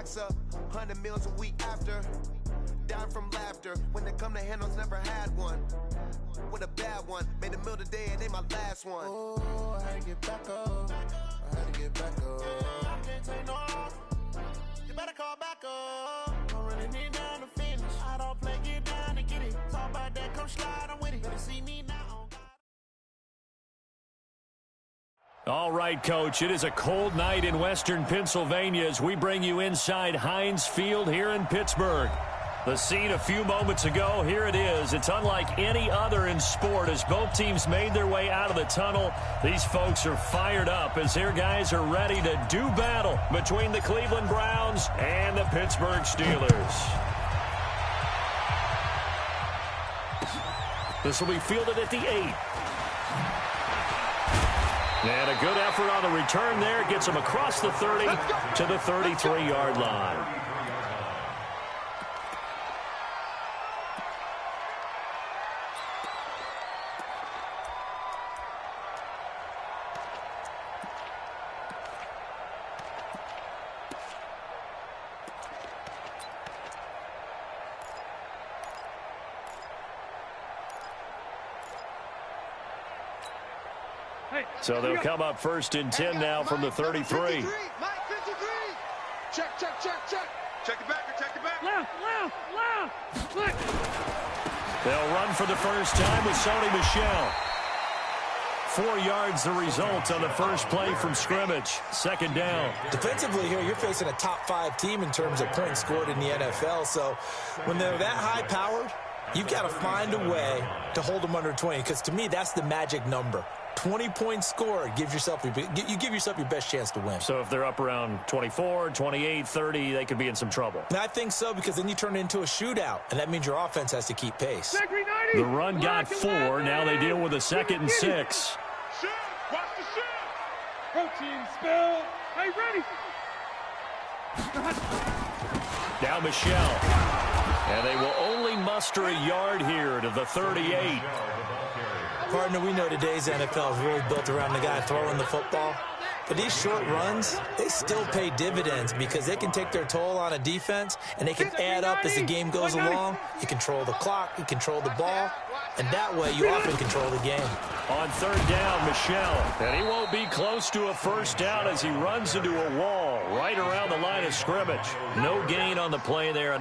racks up, 100 meals a week after. Dying from laughter. When they come to handles, never had one. With a bad one, made a meal today and ain't my last one. Oh, I had to get back up. I had to get back up. I can't take no off. You better call back up. Don't really need down to finish. I don't play, get down to get it. Talk about that, come slide, I'm with it. Better see me now. All right, Coach, it is a cold night in western Pennsylvania as we bring you inside Heinz Field here in Pittsburgh. The scene a few moments ago, here it is. It's unlike any other in sport as both teams made their way out of the tunnel. These folks are fired up as their guys are ready to do battle between the Cleveland Browns and the Pittsburgh Steelers. This will be fielded at the 8. And a good effort on the return there. Gets him across the 30 to the 33-yard line. So they'll come up first and 10 now from the 33. 53. Check. Check it back. Left. They'll run for the first time with Sony Michel. 4 yards the result on the first play from scrimmage. Second down. Defensively here, you're facing a top 5 team in terms of points scored in the NFL. So when they're that high-powered, you've got to find a way to hold them under 20. Because to me, that's the magic number. 20 points scored, you give yourself your best chance to win. So if they're up around 24, 28, 30, they could be in some trouble. And I think so, because then you turn it into a shootout, and that means your offense has to keep pace. The run got 4. Now they deal with a 2nd and 6. Watch the shoot. Protein spill. Hey, ready. Now Michel. And they will only muster a yard here to the 38. Partner, we know today's NFL is really built around the guy throwing the football. But these short runs, they still pay dividends because they can take their toll on a defense, and they can add up as the game goes along. You control the clock, you control the ball, and that way you often control the game. On 3rd down, Michel. And he won't be close to a first down as he runs into a wall right around the line of scrimmage. No gain on the play there.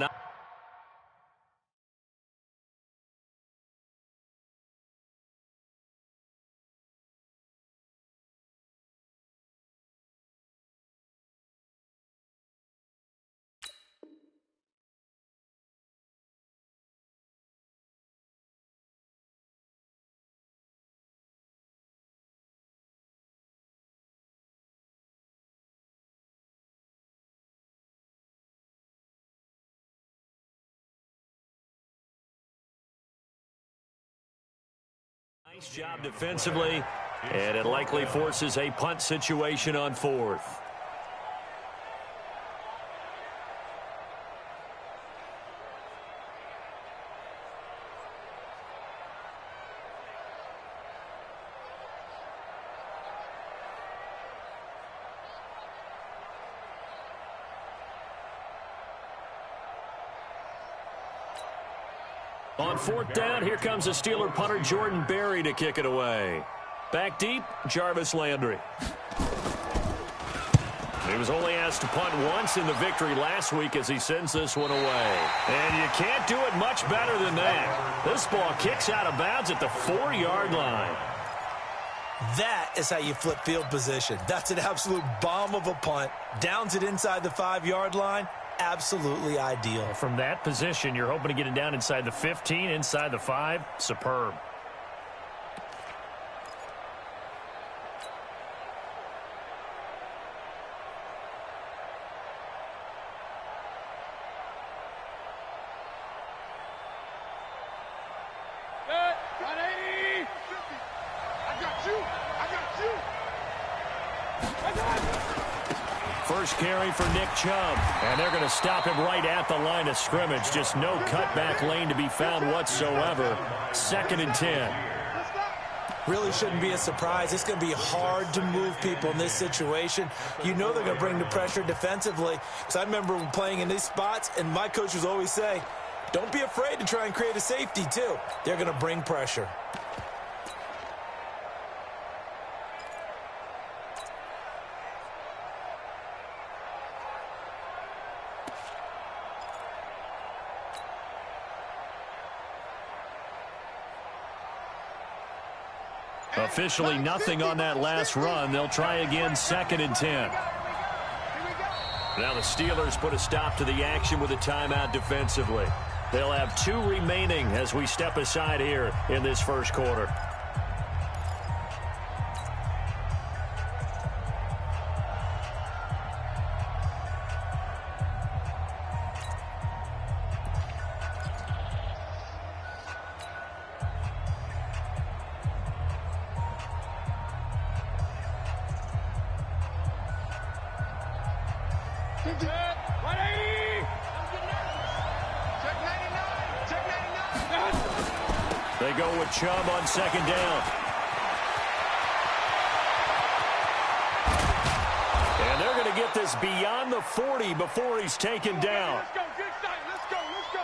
Nice job defensively, and it likely forces a punt situation on 4th. On 4th down, here comes the Steeler punter Jordan Berry to kick it away. Back deep, Jarvis Landry. He was only asked to punt once in the victory last week as he sends this one away. And you can't do it much better than that. This ball kicks out of bounds at the 4-yard line. That is how you flip field position. That's an absolute bomb of a punt. Downs it inside the 5-yard line. Absolutely ideal. From that position, you're hoping to get it down inside the 15, inside the 5. Superb. First carry for Nick Chubb. And they're going to stop him right at the line of scrimmage. Just no cutback lane to be found whatsoever. 2nd and 10. Really shouldn't be a surprise. It's going to be hard to move people in this situation. You know they're going to bring the pressure defensively. Because I remember playing in these spots, and my coaches always say, don't be afraid to try and create a safety, too. They're going to bring pressure. Officially nothing on that last run. They'll try again, 2nd and 10. Now the Steelers put a stop to the action with a timeout defensively. They'll have 2 remaining as we step aside here in this first quarter. They go with Chubb on 2nd down. And they're going to get this beyond the 40 before he's taken down. Let's go, good side. Let's go, let's go.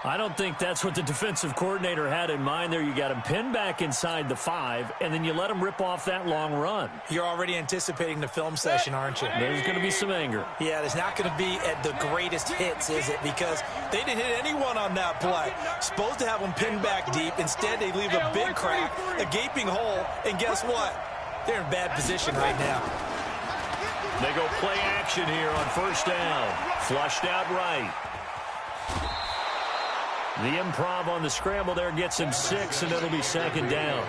I don't think that's what the defensive coordinator had in mind there. You got him pinned back inside the 5, and then you let him rip off that long run. You're already anticipating the film session, aren't you? There's going to be some anger. Yeah, there's not going to be at the greatest hits, is it? Because they didn't hit anyone on that play. Supposed to have them pinned back deep. Instead, they leave a big crack, a gaping hole, and guess what? They're in bad position right now. They go play action here on 1st down. Flushed out right. The improv on the scramble there gets him 6, and it'll be 2nd down.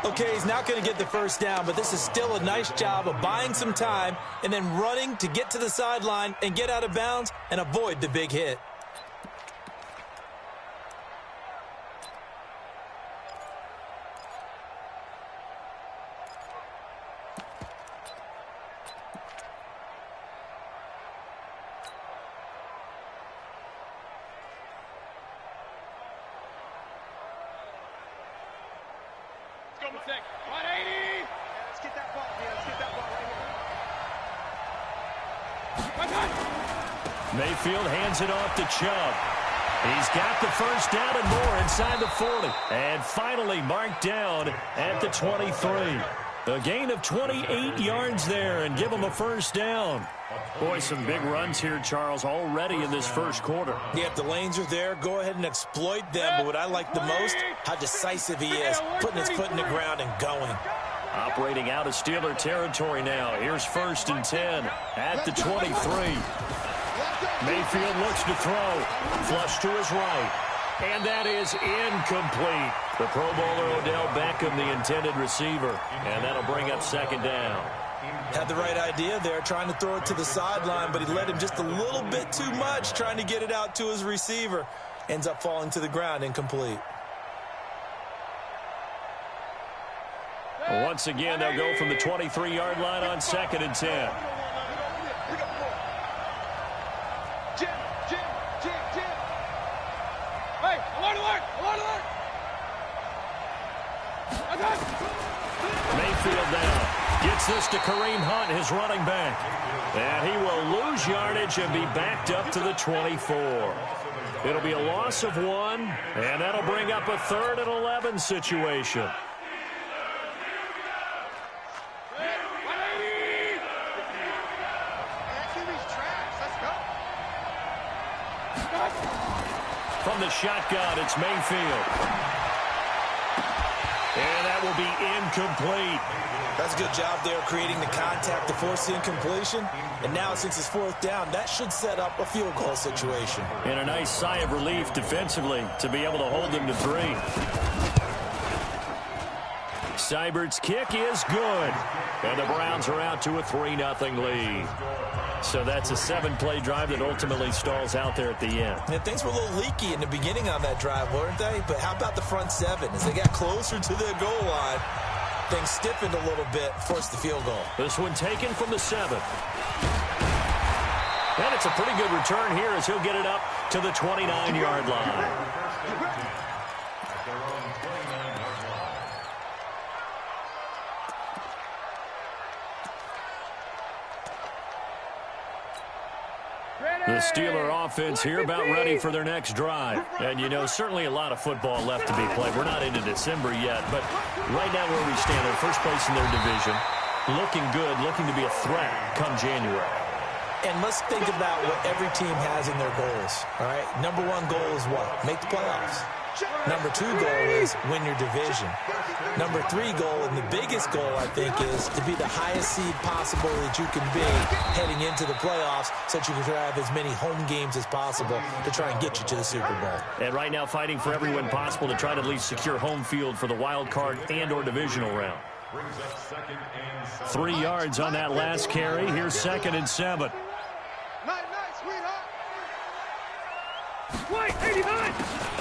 Okay, he's not going to get the 1st down, but this is still a nice job of buying some time and then running to get to the sideline and get out of bounds and avoid the big hit. Mayfield hands it off to Chubb. He's got the 1st down and more inside the 40. And finally marked down at the 23. A gain of 28 yards there and give him a 1st down. Boy, some big runs here, Charles, already in this first quarter. Yeah, the lanes are there. Go ahead and exploit them. But what I like the most, how decisive he is, putting his foot in the ground and going. Operating out of Steeler territory now. Here's 1st and 10 at the 23. Mayfield looks to throw. Flush to his right. And that is incomplete. The Pro Bowler Odell Beckham, the intended receiver. And that'll bring up 2nd down. Had the right idea there, trying to throw it to the sideline, but he let him just a little bit too much, trying to get it out to his receiver. Ends up falling to the ground, incomplete. Once again, they'll go from the 23-yard line on 2nd and 10. Mayfield down. Gets this to Kareem Hunt, his running back. And he will lose yardage and be backed up to the 24. It'll be a loss of 1, and that'll bring up a 3rd and 11 situation. From the shotgun, it's Mayfield. And that will be incomplete. That's a good job there creating the contact to force the incompletion. And now, since it's 4th down, that should set up a field goal situation. And a nice sigh of relief defensively to be able to hold them to 3. Seibert's kick is good. And the Browns are out to a 3-0 lead. So that's a 7-play drive that ultimately stalls out there at the end. And things were a little leaky in the beginning on that drive, weren't they? But how about the front 7? As they got closer to their goal line, things stiffened a little bit, forced the field goal. This one taken from the 7. And it's a pretty good return here as he'll get it up to the 29-yard line. The Steeler offense here about ready for their next drive. And, you know, certainly a lot of football left to be played. We're not into December yet, but right now where we stand, they're first place in their division. Looking good, looking to be a threat come January. And let's think about what every team has in their goals, all right? Number one goal is what? Make the playoffs. Number two goal is win your division. Number three goal, and the biggest goal, I think, is to be the highest seed possible that you can be heading into the playoffs so that you can have as many home games as possible to try and get you to the Super Bowl. And right now fighting for every win possible to try to at least secure home field for the wild card and or divisional round. 3 yards on that last carry. Here's 2nd and 7. Wait, 89.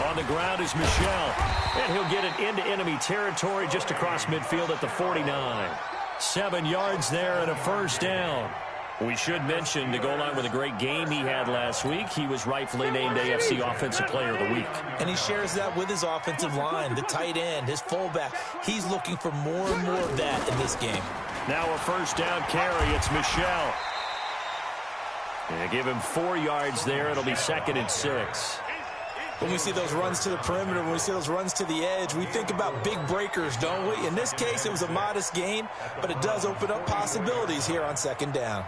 On the ground is Michel. And he'll get it into enemy territory just across midfield at the 49. 7 yards there and a first down. We should mention, to go along with a great game he had last week, he was rightfully named AFC Offensive Player of the Week. And he shares that with his offensive line, the tight end, his fullback. He's looking for more and more of that in this game. Now a first down carry. It's Michel. And give him 4 yards there. It'll be 2nd and 6. When we see those runs to the perimeter, when we see those runs to the edge, we think about big breakers, don't we? In this case, it was a modest gain, but it does open up possibilities here on 2nd down.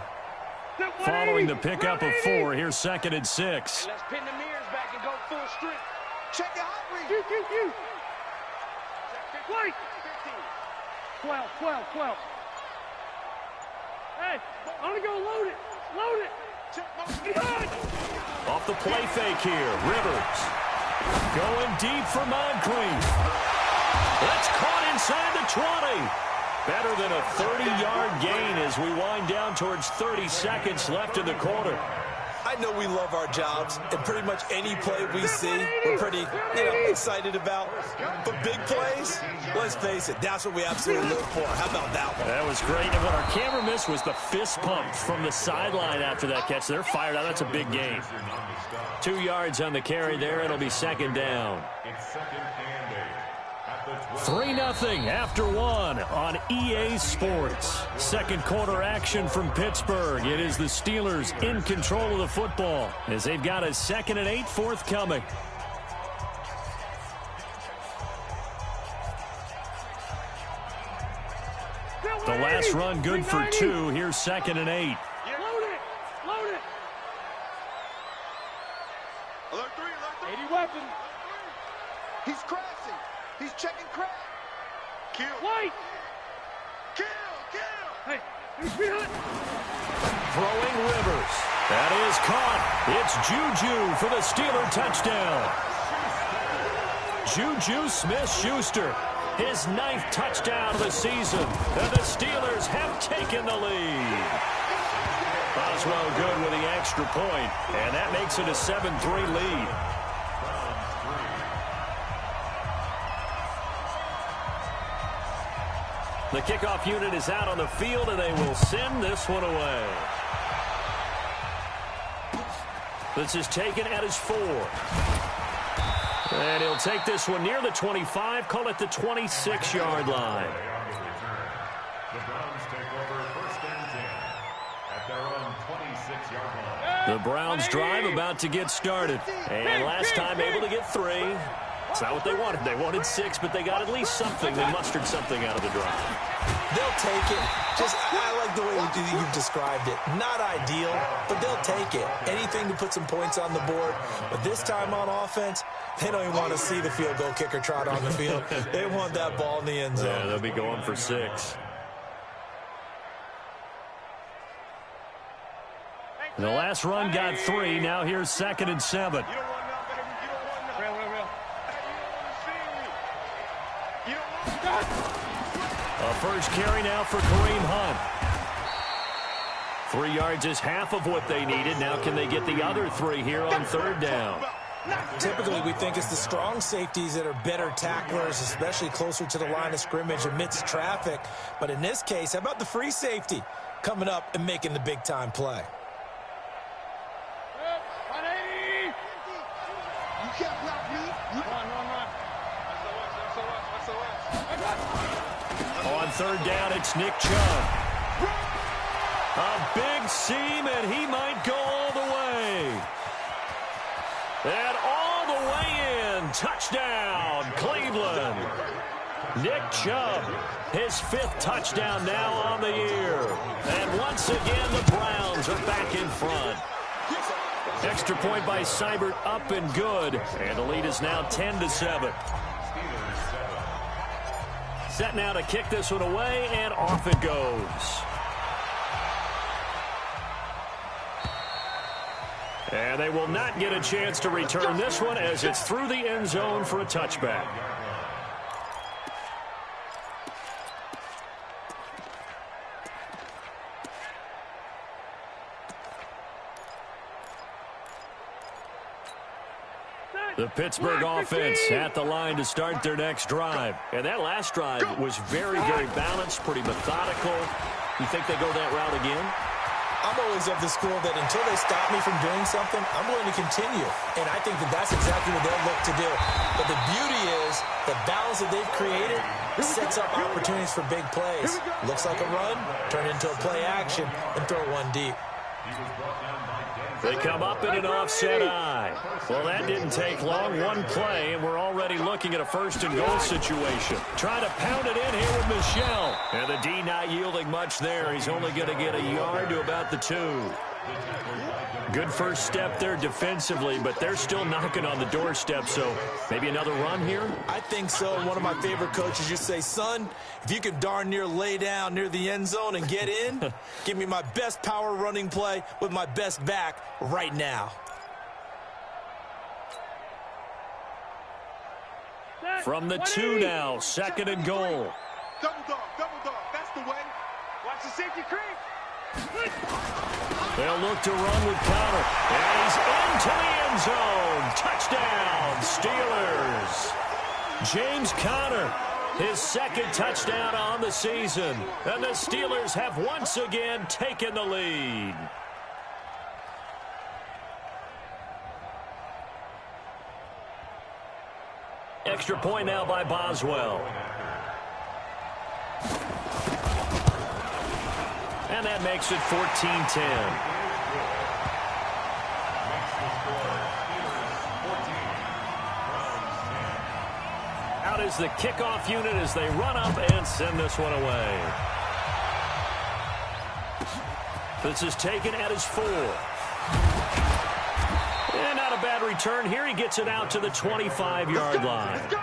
Following the pickup of 4, here's 2nd and 6. Let's pin the mirrors back and go full strength. Check your hot read. You. Wait. 12. Hey, I'm going to go load it. Load it. Off the play fake here. Rivers going deep for Moncrief. That's caught inside the 20. Better than a 30-yard gain as we wind down towards 30 seconds left in the quarter. I know we love our jobs, and pretty much any play we see, we're pretty, excited about. But big plays, let's face it, that's what we absolutely live for. How about that one? That was great. And what our camera missed was the fist pump from the sideline after that catch. They're fired out. That's a big gain. 2 yards on the carry there. It'll be 2nd down. 3-0 after 1 on EA Sports. Second quarter action from Pittsburgh. It is the Steelers in control of the football as they've got a 2nd and 8 forthcoming. The last run good for 2. Here's 2nd and 8. Load it. Alert 3. 80 weapon. He's crashing. He's checking crack. Kill. Wait. Kill. Hey, he's behind. Throwing Rivers. That is caught. It's Juju for the Steeler touchdown. Juju Smith-Schuster, his 9th touchdown of the season. And the Steelers have taken the lead. Boswell good with the extra point, and that makes it a 7-3 lead. The kickoff unit is out on the field, and they will send this one away. This is taken at his 4. And he'll take this one near the 25, call it the 26-yard line. The Browns take over 1st and 10 at their own 26-yard line. The Browns drive about to get started. And last time able to get 3. It's not what they wanted. They wanted 6, but they got at least something. They mustered something out of the drive. They'll take it. I like the way you've described it. Not ideal, but they'll take it. Anything to put some points on the board. But this time on offense, they don't even want to see the field goal kicker trot on the field. They want that ball in the end zone. Yeah, they'll be going for 6. The last run got 3. Now here's 2nd and 7. A first carry now for Kareem Hunt. 3 yards is half of what they needed. Now can they get the other 3 here on 3rd down? Typically, we think it's the strong safeties that are better tacklers, especially closer to the line of scrimmage amidst traffic. But in this case, how about the free safety coming up and making the big-time play? You can't block me. Run. On 3rd down, it's Nick Chubb. A big seam, and he might go all the way. away. And all the way in. Touchdown, Cleveland. Nick Chubb, his 5th touchdown now on the year. And once again, the Browns are back in front. Extra point by Seibert, up and good. And the lead is now 10-7. Set now to kick this one away, and off it goes. And they will not get a chance to return this one as it's through the end zone for a touchback. The Pittsburgh offense at the line to start their next drive. And that last drive was very, very balanced, pretty methodical. You think they go that route again? I'm always of the school that until they stop me from doing something, I'm going to continue. And I think that that's exactly what they'll look to do. But the beauty is the balance that they've created sets up opportunities for big plays. Looks like a run, turn into a play action, and throw one deep. They come up in an offset eye. Well, that didn't take long. One play, and we're already looking at a 1st and goal situation. Trying to pound it in here with Michel. And the D not yielding much there. He's only going to get a yard to about the 2. Good first step there defensively, but they're still knocking on the doorstep, so maybe another run here? I think so. One of my favorite coaches used to say, son, if you can darn near lay down near the end zone and get in, give me my best power running play with my best back right now. From the 2 now, 2nd and goal. Double dog, that's the way. Watch the safety creep. They'll look to run with Connor. And he's into the end zone. Touchdown, Steelers. James Conner, his 2nd touchdown on the season. And the Steelers have once again taken the lead. Extra point now by Boswell. And that makes it 14-10. Out is the kickoff unit as they run up and send this one away. This is taken at his 4. And not a bad return here. He gets it out to the 25-yard line. Let's go.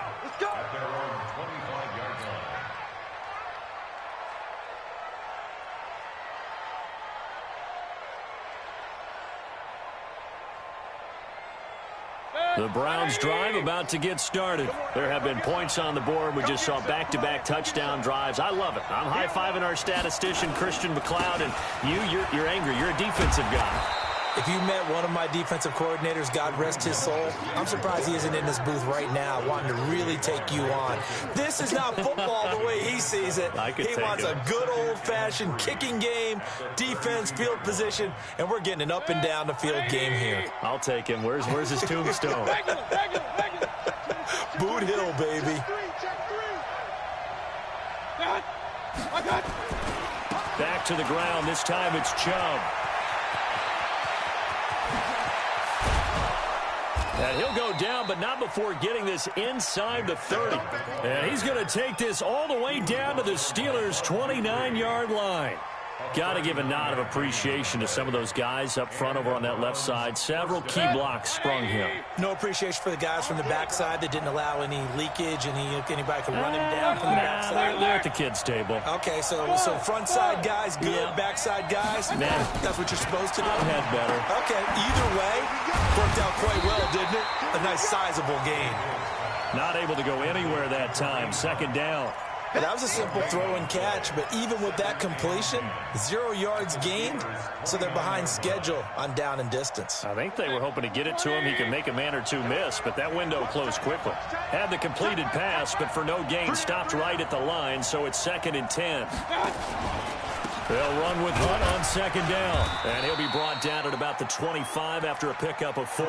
The Browns drive about to get started. There have been points on the board. We just saw back-to-back touchdown drives. I love it. I'm high-fiving our statistician, Christian McLeod, and you're angry. You're a defensive guy. If you met one of my defensive coordinators, God rest his soul, I'm surprised he isn't in this booth right now wanting to really take you on. This is not football the way he sees it. He wants a good old-fashioned kicking game, defense, field position, and we're getting an up-and-down the field game here. I'll take him. Where's his tombstone? Boot Hill, baby. Back to the ground. This time it's Chubb. And he'll go down, but not before getting this inside the 30. And he's going to take this all the way down to the Steelers' 29-yard line. Got to give a nod of appreciation to some of those guys up front over on that left side. Several key blocks sprung him. No appreciation for the guys from the backside that didn't allow any leakage, anybody could run him down from the backside. They're at the kids' table. Okay, so front side guys good, backside guys, man, that's what you're supposed to do. Had better. Okay, either way, worked out quite well, didn't it? A nice sizable gain. Not able to go anywhere that time. 2nd down. That was a simple throw and catch, but even with that completion, 0 yards gained, so they're behind schedule on down and distance. I think they were hoping to get it to him. He can make a man or two miss, but that window closed quickly. Had the completed pass, but for no gain, stopped right at the line, so it's 2nd and 10. They'll run with Hunt on 2nd down, and he'll be brought down at about the 25 after a pickup of 4.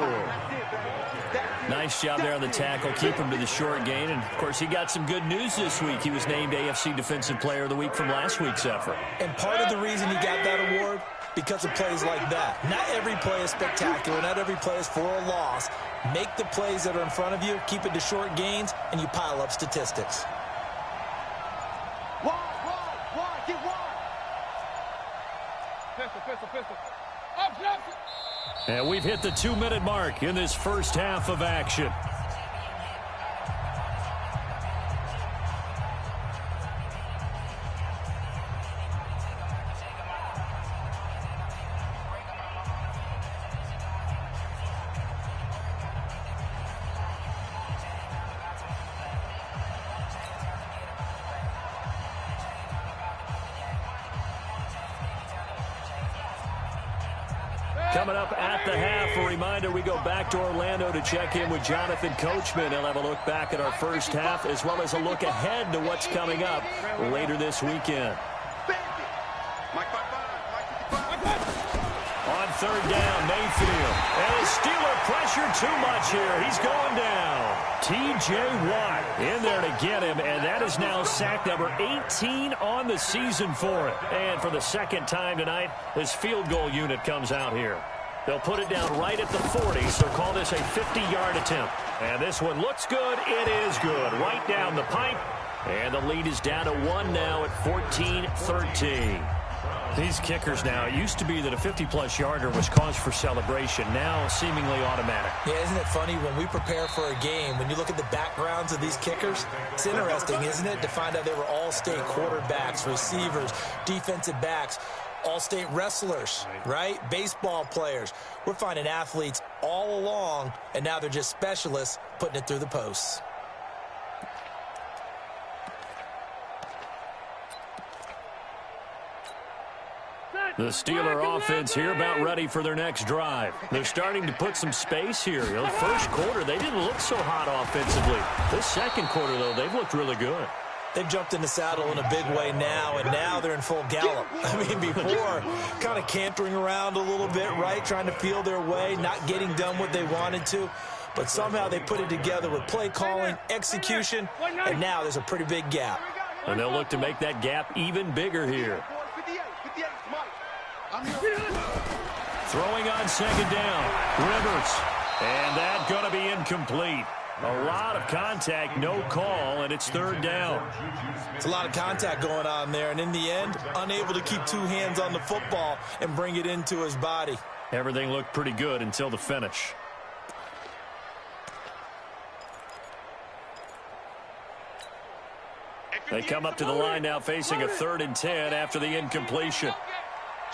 Nice job there on the tackle. Keep him to the short gain. And, of course, he got some good news this week. He was named AFC Defensive Player of the Week from last week's effort. And part of the reason he got that award, because of plays like that. Not every play is spectacular. Not every play is for a loss. Make the plays that are in front of you, keep it to short gains, and you pile up statistics. Wide, get wide. Pistol. Up. And we've hit the 2-minute mark in this first half of action. Coming up at the half, a reminder, we go back to Orlando to check in with Jonathan Coachman. He'll have a look back at our first half as well as a look ahead to what's coming up later this weekend. On third down, Mayfield. And his Steeler pressure too much here. He's going down. T.J. Watt in there to get him, and that is now sack number 18 on the season for it. And for the second time tonight, this field goal unit comes out here. They'll put it down right at the 40, so call this a 50-yard attempt. And this one looks good. It is good. Right down the pipe. And the lead is down to 1 now at 14-13. These kickers now, it used to be that a 50-plus yarder was cause for celebration. Now seemingly automatic. Yeah, isn't it funny when we prepare for a game, when you look at the backgrounds of these kickers, it's interesting, isn't it, to find out they were all-state quarterbacks, receivers, defensive backs, all-state wrestlers, right? Baseball players. We're finding athletes all along, and now they're just specialists putting it through the posts. The Steeler offense here about ready for their next drive. They're starting to put some space here. You know, the first quarter, they didn't look so hot offensively. This second quarter, though, they've looked really good. They've jumped in the saddle in a big way now, and now they're in full gallop. I mean, before, kind of cantering around a little bit, right, trying to feel their way, not getting done what they wanted to. But somehow they put it together with play calling, execution, and now there's a pretty big gap. And they'll look to make that gap even bigger here. Throwing on second down, Rivers. And that's going to be incomplete. A lot of contact, no call, and it's third down. It's a lot of contact going on there, and in the end, unable to keep two hands on the football and bring it into his body. Everything looked pretty good until the finish. They come up to the line now facing a 3rd and 10 after the incompletion.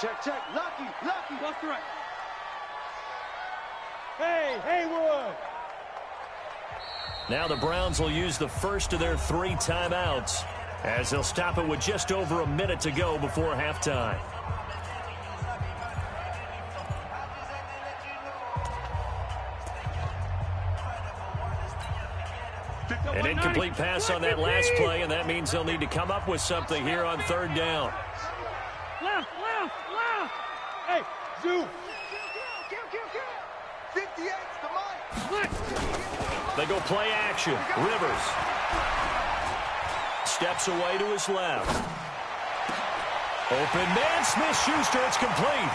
Check. Lucky. Left to right. Hey, Haywood. Now the Browns will use the first of their 3 timeouts as they'll stop it with just over a minute to go before halftime. An incomplete pass on that last play, and that means they'll need to come up with something here on third down. Left. Hey, Zoo. Kill. 58's the mic. They go play action. Rivers steps away to his left. Open man, Smith-Schuster, it's complete.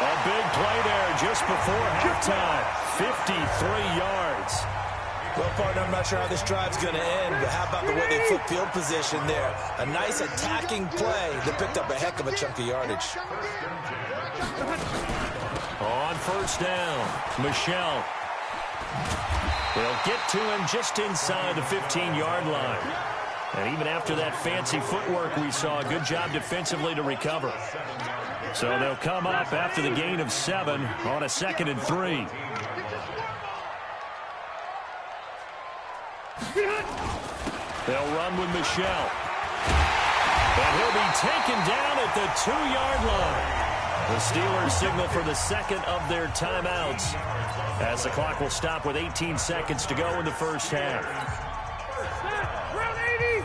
A big play there just before halftime. 53 yards. Well, partner, I'm not sure how this drive's going to end, but how about the way they flip field position there? A nice attacking play that picked up a heck of a chunk of yardage. On first down, Michel. They'll get to him just inside the 15-yard line. And even after that fancy footwork we saw, a good job defensively to recover. So they'll come up after the gain of 7 on a 2nd and 3. They'll run with Michel. And he'll be taken down at the 2-yard line. The Steelers signal for the second of their timeouts as the clock will stop with 18 seconds to go in the first half. Round 80.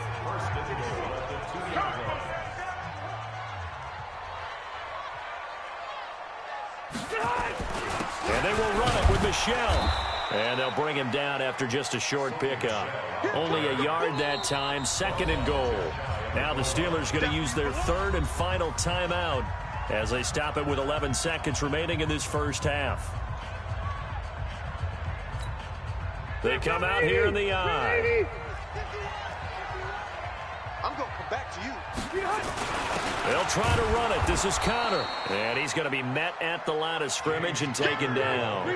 And they will run it with Michel. And they'll bring him down after just a short pickup. Only a yard that time, 2nd and goal. Now the Steelers going to use their third and final timeout as they stop it with 11 seconds remaining in this first half. They come out here in the eye. I'm going to come back to you. They'll try to run it. This is Connor. And he's going to be met at the line of scrimmage and taken down.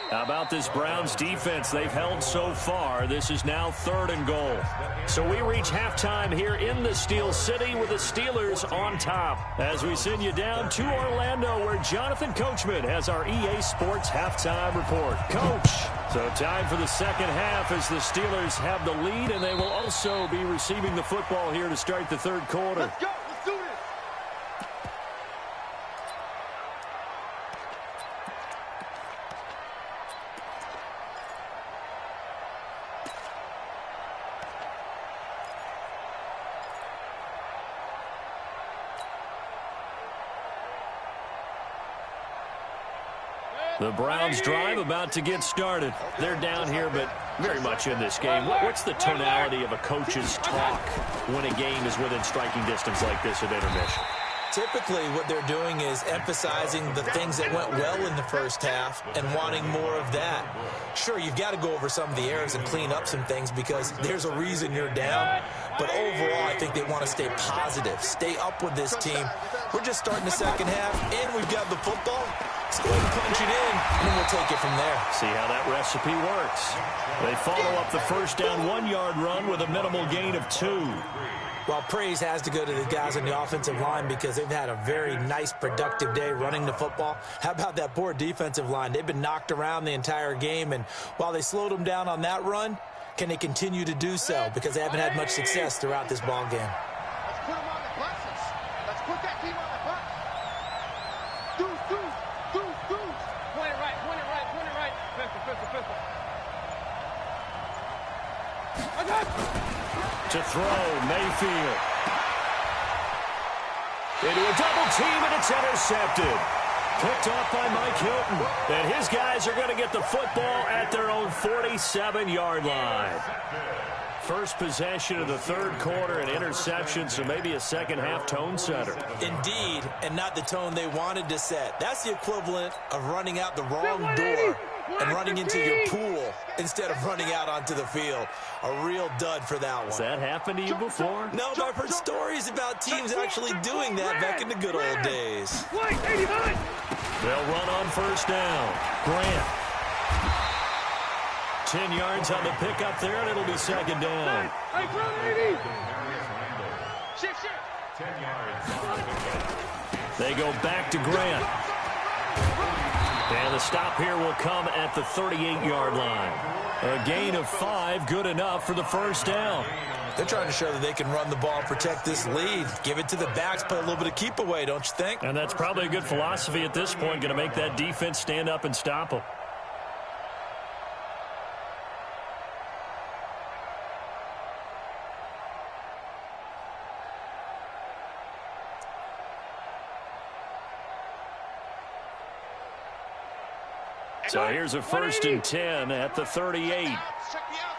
How about this Browns defense they've held so far? This is now 3rd and goal. So we reach halftime here in the Steel City with the Steelers on top as we send you down to Orlando where Jonathan Coachman has our EA Sports halftime report. Coach, so time for the second half as the Steelers have the lead, and they will also be receiving the football here to start the 3rd quarter. Let's go. Let's do this. The Browns drive about to get started. They're down here, but very much in this game. What's the tonality of a coach's talk when a game is within striking distance like this at intermission? Typically, what they're doing is emphasizing the things that went well in the first half and wanting more of that. Sure, you've got to go over some of the errors and clean up some things because there's a reason you're down. But overall, I think they want to stay positive, stay up with this team. We're just starting the second half, and we've got the football. Let's go ahead and punch it in, and then we'll take it from there. See how that recipe works. They follow up the first down 1-yard run with a minimal gain of 2. Well, praise has to go to the guys on the offensive line because they've had a very nice, productive day running the football. How about that poor defensive line? They've been knocked around the entire game, and while they slowed them down on that run, can they continue to do so? Because they haven't had much success throughout this ball game. Let's put them on the buses. Let's put that team on the bus. Deuce. Point it right. Pistol. I got it. To throw, Mayfield. Into a double team, and it's intercepted. Picked off by Mike Hilton. And his guys are going to get the football at their own 47-yard line. First possession of the 3rd quarter, an interception, so maybe a second-half tone setter. Indeed, and not the tone they wanted to set. That's the equivalent of running out the wrong door and running into your pool instead of running out onto the field. A real dud for that one. Has that happened to you before? No, but I've heard stories about teams actually doing that back in the good old days. They'll run on first down. Grant. 10 yards on the pickup there, and it'll be second down. They go back to Grant. And the stop here will come at the 38-yard line. A gain of 5, good enough for the first down. They're trying to show that they can run the ball, protect this lead. Give it to the backs, play a little bit of keep away, don't you think? And that's probably a good philosophy at this point, going to make that defense stand up and stop them. So here's a 1st and 10 at the 38. Check me out.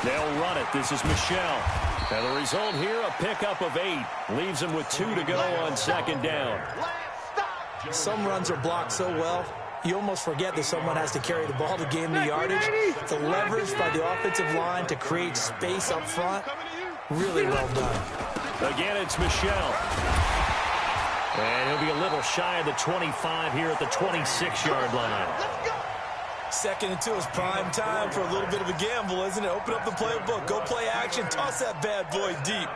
They'll run it. This is Michelle. And the result here, a pickup of 8. Leaves them with 2 to go on second down. Some runs are blocked so well, you almost forget that someone has to carry the ball to gain the yardage. The leverage by the offensive line to create space up front, really well done. Again, it's Michelle. And he'll be a little shy of the 25 here at the 26-yard line. 2nd and 2 is prime time for a little bit of a gamble, isn't it? Open up the playbook, go play action, toss that bad boy deep.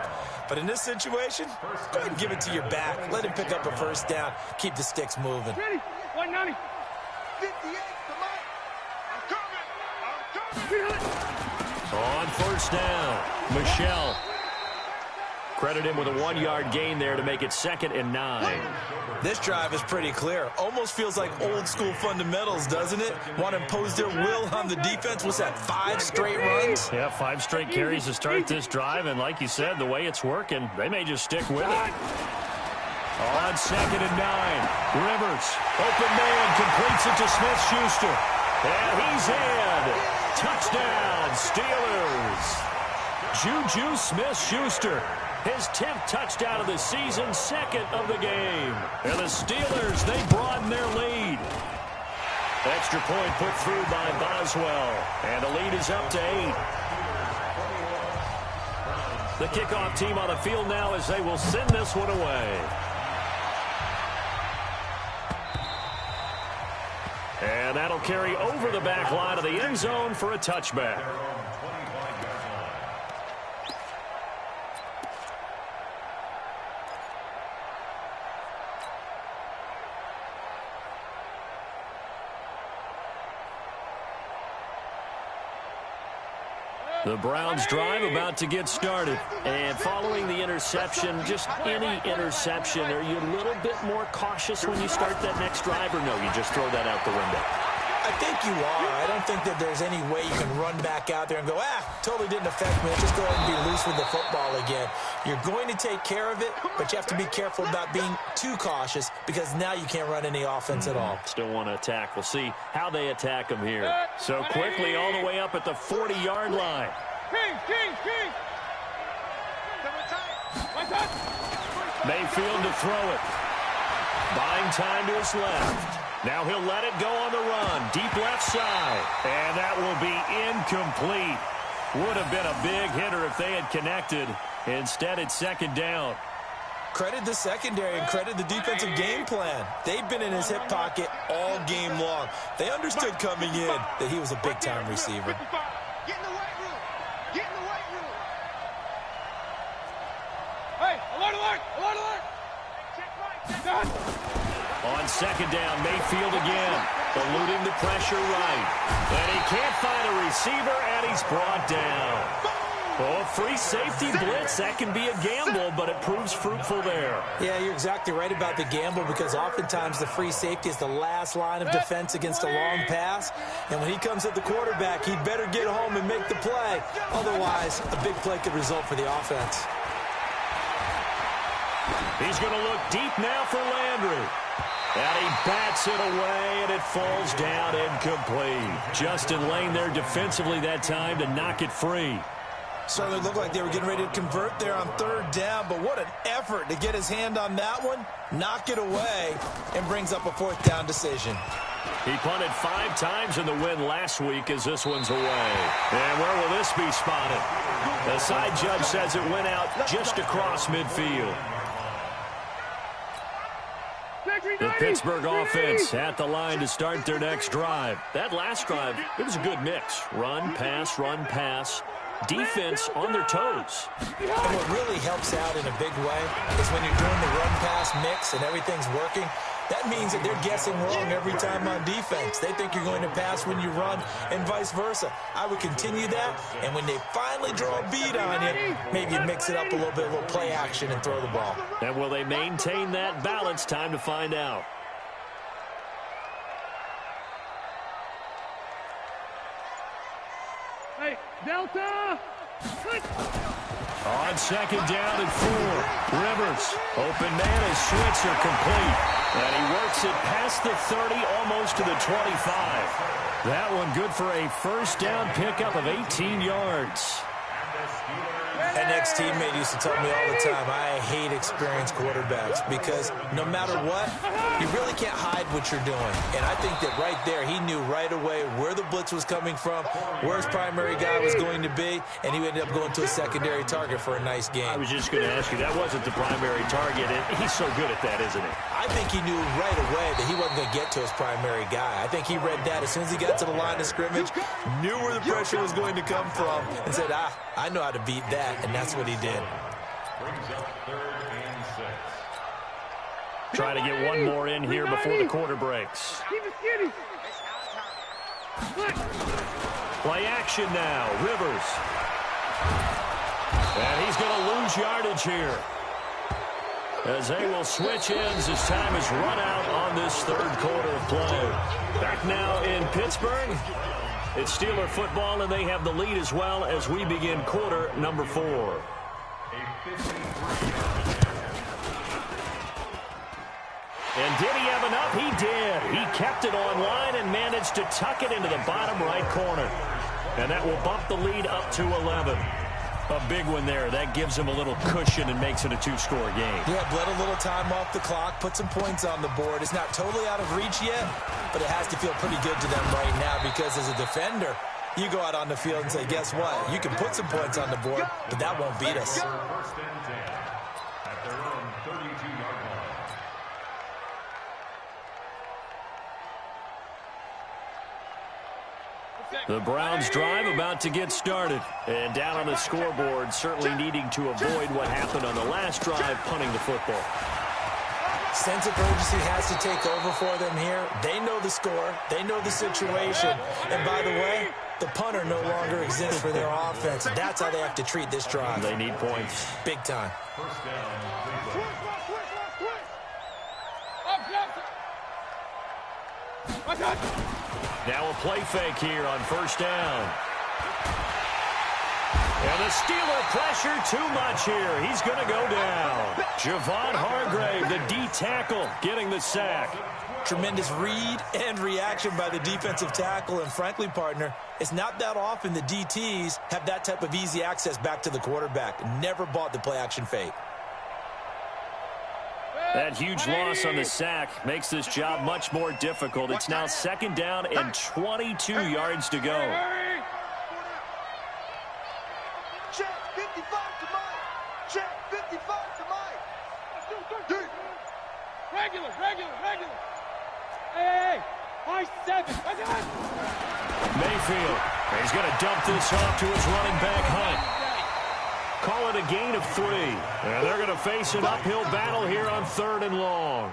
But in this situation, go ahead and give it to your back. Let him pick up a first down. Keep the sticks moving. 190. 58 to Mike. I'm coming. On first down, Michelle. Credit him with a 1-yard gain there to make it 2nd and 9. This drive is pretty clear. Almost feels like old school fundamentals, doesn't it? Want to impose their will on the defense. What's that, 5 straight runs? Yeah, 5 straight carries to start this drive. And like you said, the way it's working, they may just stick with it. On 2nd and 9, Rivers, open man, completes it to Smith-Schuster. And he's in. Touchdown, Steelers. Juju Smith-Schuster, his 10th touchdown of the season, second of the game. And the Steelers, they broaden their lead. Extra point put through by Boswell. And the lead is up to 8. The kickoff team on the field now as they will send this one away. And that'll carry over the back line of the end zone for a touchback. The Browns drive about to get started. And following the interception, just any interception, are you a little bit more cautious when you start that next drive, or no, you just throw that out the window? I think you are. I don't think that there's any way you can run back out there and go, totally didn't affect me. Just go ahead and be loose with the football again. You're going to take care of it, but you have to be careful about being too cautious because now you can't run any offense at all. Still want to attack. We'll see how they attack them here. So quickly all the way up at the 40-yard line. Mayfield to throw it. Buying time to his left. Now he'll let it go on the run. Deep left side. And that will be incomplete. Would have been a big hitter if they had connected. Instead, it's second down. Credit the secondary and credit the defensive game plan. They've been in his hip pocket all game long. They understood coming in that he was a big-time receiver. Get in the weight room. Get in the weight room. Hey, alert, alert, alert, alert. Check right. On second down, Mayfield again, eluding the pressure right. And he can't find a receiver, and he's brought down. Oh, free safety blitz, that can be a gamble, but it proves fruitful there. Yeah, you're exactly right about the gamble because oftentimes the free safety is the last line of defense against a long pass. And when he comes at the quarterback, he'd better get home and make the play. Otherwise, a big play could result for the offense. He's going to look deep now for Landry. And he bats it away, and it falls down incomplete. Justin Lane there defensively that time to knock it free. Certainly looked like they were getting ready to convert there on third down, but what an effort to get his hand on that one, knock it away, and brings up a fourth down decision. He punted 5 times in the win last week as this one's away. And where will this be spotted? The side judge says it went out just across midfield. The Pittsburgh offense at the line to start their next drive. That last drive, it was a good mix. Run, pass, defense on their toes. And what really helps out in a big way is when you're doing the run-pass mix and everything's working, that means that they're guessing wrong every time on defense. They think you're going to pass when you run and vice versa. I would continue that, and when they finally draw a beat on you, maybe you mix it up a little bit, a little play action and throw the ball. And will they maintain that balance? Time to find out. Hey, Delta! On second down and 4. Rivers. Open man is Switzer complete. And he works it past the 30, almost to the 25. That one good for a first down pickup of 18 yards. An ex-teammate used to tell me all the time, I hate experienced quarterbacks because no matter what, you really can't hide what you're doing. And I think that right there, he knew right away where the blitz was coming from, where his primary guy was going to be, and he ended up going to a secondary target for a nice game. I was just going to ask you, that wasn't the primary target, and he's so good at that, isn't he? I think he knew right away that he wasn't going to get to his primary guy. I think he read that as soon as he got to the line of scrimmage, knew where the pressure was going to come from, and said, I know how to beat that, and that's what he did. Brings up 3rd and 6. Try to get one more in here before the quarter breaks. Keep it skinny. Play action now. Rivers. And he's going to lose yardage here, as they will switch ends as time is run out on this 3rd quarter of play. Back now in Pittsburgh. It's Steeler football, and they have the lead as well as we begin quarter number 4. And did he have enough? He did. He kept it online and managed to tuck it into the bottom right corner. And that will bump the lead up to 11. A big one there. That gives them a little cushion and makes it a two-score game. Yeah, bled a little time off the clock, put some points on the board. It's not totally out of reach yet, but it has to feel pretty good to them right now because as a defender, you go out on the field and say, guess what? You can put some points on the board, but that won't beat us. First and 10 at their own 32-yard line. The Browns drive about to get started. And down on the scoreboard, certainly needing to avoid what happened on the last drive, punting the football. Sense of urgency has to take over for them here. They know the score. They know the situation. And by the way, the punter no longer exists for their offense. That's how they have to treat this drive. They need points. Big time. First down, Cleveland. Now a play fake here on first down. And the Steeler pressure too much here. He's going to go down. Javon Hargrave, the D tackle, getting the sack. Tremendous read and reaction by the defensive tackle. And frankly, partner, it's not that often the DTs have that type of easy access back to the quarterback. Never bought the play-action fake. That huge loss on the sack makes this job much more difficult. It's now second down and 22 yards to go. Check 55 to Mike. Check 55 to Mike. Regular. Hey, high 7. Mayfield. He's going to dump this off to his running back, Hunt. Call it a gain of 3. And they're going to face an uphill battle here on 3rd and long.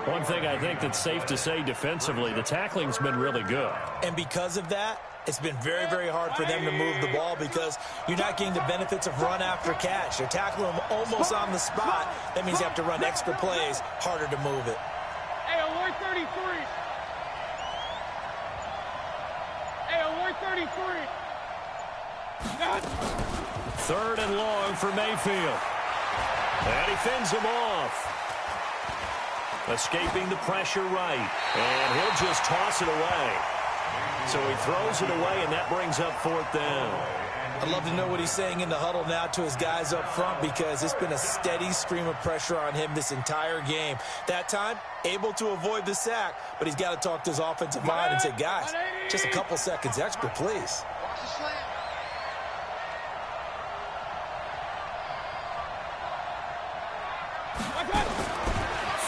One thing I think that's safe to say defensively, the tackling's been really good. And because of that, it's been very, very hard for them to move the ball because you're not getting the benefits of run after catch. They're tackling them almost on the spot. That means you have to run extra plays, harder to move it. Hey, alert 33. Hey, alert 33. 3rd and long for Mayfield. And he fends him off. Escaping the pressure right. And he'll just toss it away. So he throws it away, and that brings up 4th down. I'd love to know what he's saying in the huddle now to his guys up front because it's been a steady stream of pressure on him this entire game. That time, able to avoid the sack, but he's got to talk to his offensive line and say, guys, just a couple seconds extra, please.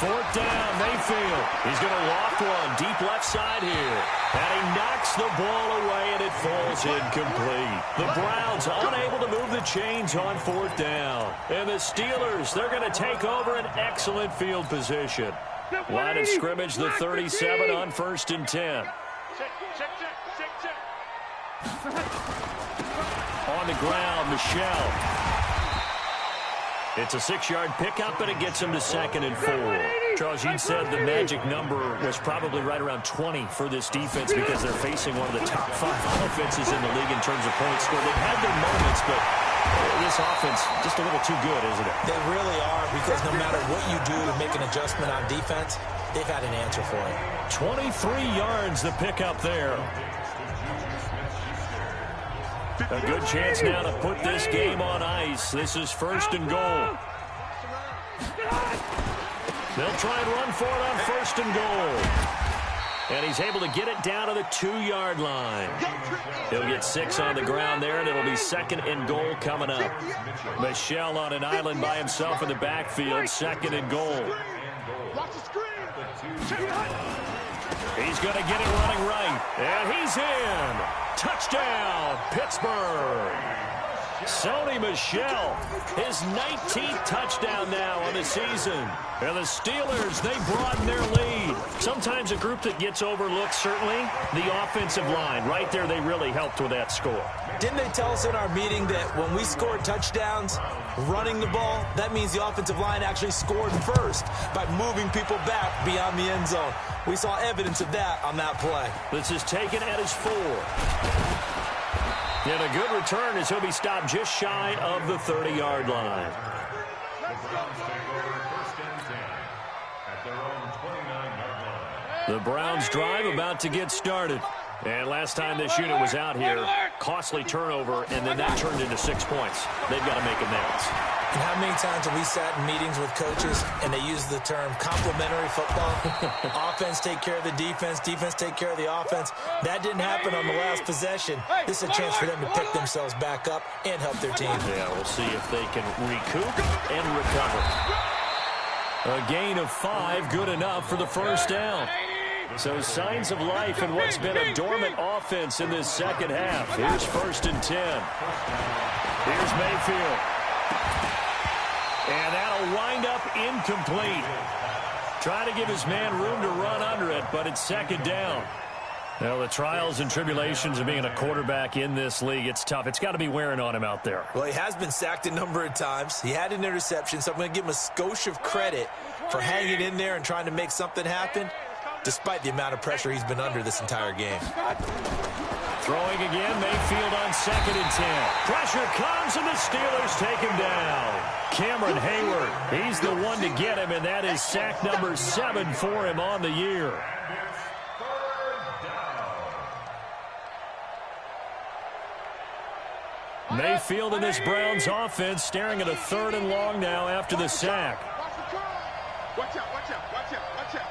Fourth down, Mayfield. He's going to loft one deep left side here. And he knocks the ball away, and it falls incomplete. The Browns unable to move the chains on 4th down. And the Steelers, they're going to take over an excellent field position. Line of scrimmage, the 37 on 1st and 10. On the ground, Michelle. It's a 6-yard pickup, and it gets him to 2nd and 4. Charles, you said the magic number was probably right around 20 for this defense because they're facing one of the top 5 offenses in the league in terms of points scored. They've had their moments, but this offense just a little too good, isn't it? They really are because no matter what you do to make an adjustment on defense, they've had an answer for it. 23 yards the pickup there. A good chance now to put this game on ice. This is 1st and goal. They'll try and run for it on 1st and goal. And he's able to get it down to the 2-yard line. He'll get 6 on the ground there, and it'll be 2nd and goal coming up. Michelle on an island by himself in the backfield, 2nd and goal. He's going to get it running right, and he's in. Touchdown, Pittsburgh. Sony Michel, his 19th touchdown now on the season. And the Steelers, they broaden their lead. Sometimes a group that gets overlooked, certainly, the offensive line. Right there, they really helped with that score. Didn't they tell us in our meeting that when we scored touchdowns running the ball, that means the offensive line actually scored first by moving people back beyond the end zone? We saw evidence of that on that play. This is taken at his 4. And a good return as he'll be stopped just shy of the 30-yard line. The Browns drive about to get started. And last time this unit was out here, costly turnover, and then that turned into 6 points. They've got to make amends. And how many times have we sat in meetings with coaches and they use the term complementary football? Offense take care of the defense, defense take care of the offense. That didn't happen on the last possession. This is a chance for them to pick themselves back up and help their team. Yeah, we'll see if they can recoup and recover. A gain of 5, good enough for the first down. So signs of life in what's been a dormant offense in this second half. Here's 1st and 10. Here's Mayfield. And that'll wind up incomplete. Try to give his man room to run under it, but it's 2nd down. Well, the trials and tribulations of being a quarterback in this league, it's tough. It's got to be wearing on him out there. Well, he has been sacked a number of times. He had an interception, so I'm going to give him a skosh of credit for hanging in there and trying to make something happen, despite the amount of pressure he's been under this entire game. Throwing again, Mayfield on 2nd and 10. Pressure comes, and the Steelers take him down. Cameron Hayward, he's the one to get him, and that is sack number 7 for him on the year. Mayfield in this Browns offense staring at a 3rd and long now after the sack. Watch out, watch out, watch out, watch out.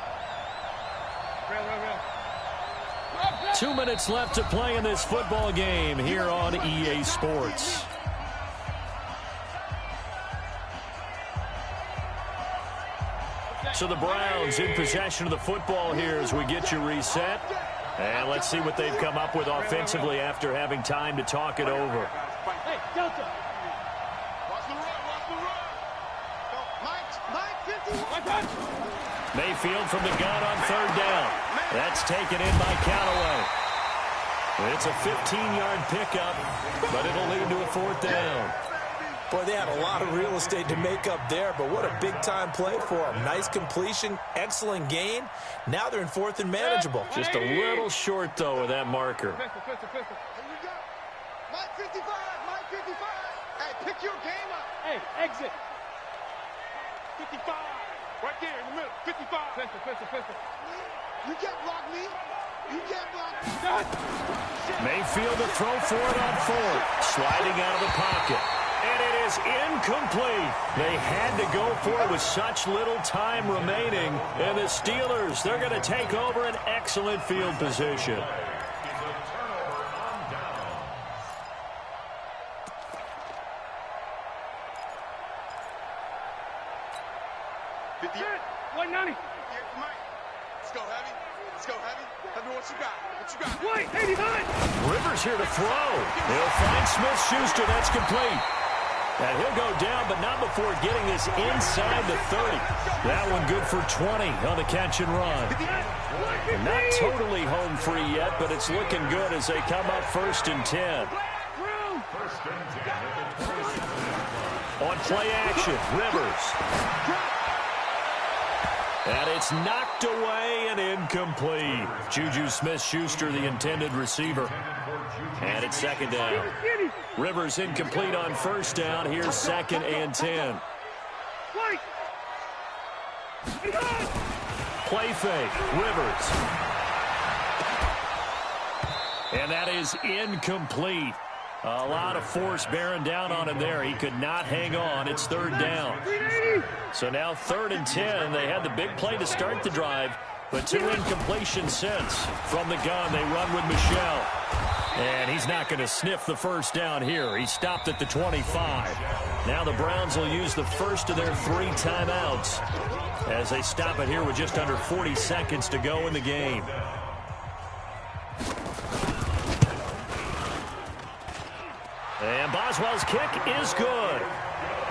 2 minutes left to play in this football game here on EA Sports. So the Browns in possession of the football here as we get you reset. And let's see what they've come up with offensively after having time to talk it over. Hey, Delta. Watch the run, watch the run. Mike 50. Mayfield from the gun on 3rd down. That's taken in by Callaway. It's a 15-yard pickup, but it'll lead to a 4th down. Boy, they had a lot of real estate to make up there, but what a big-time play for them. Nice completion, excellent gain. Now they're in 4th and manageable. Just a little short, though, with that marker. Pistol. Here we go. Mike 55, Mike 55. Hey, pick your game up. Hey, exit. 55. Right there in the middle. 55. Pistol. You can't block me. You can't block me. Mayfield to throw for it on 4th. Sliding out of the pocket. And it is incomplete. They had to go for it with such little time remaining. And the Steelers, they're going to take over an excellent field position. Let's go heavy. Let's go heavy. Tell me what you got. What you got? Wait, 89. Rivers here to throw. He'll find Smith-Schuster. That's complete. And he'll go down, but not before getting this inside the 30. That one good for 20 on the catch and run. Not totally home free yet, but it's looking good as they come up 1st and 10. On play action, Rivers. And it's knocked away and incomplete. Juju Smith-Schuster, the intended receiver. And it's 2nd down. Rivers incomplete on 1st down. Here's 2nd and 10. Play fake. Rivers. And that is incomplete. A lot of force bearing down on him there. He could not hang on. It's 3rd down. So now 3rd and 10. They had the big play to start the drive, but 2 incompletions since. From the gun, they run with Michel. And he's not going to sniff the 1st down here. He stopped at the 25. Now the Browns will use the first of their 3 timeouts as they stop it here with just under 40 seconds to go in the game. And Boswell's kick is good.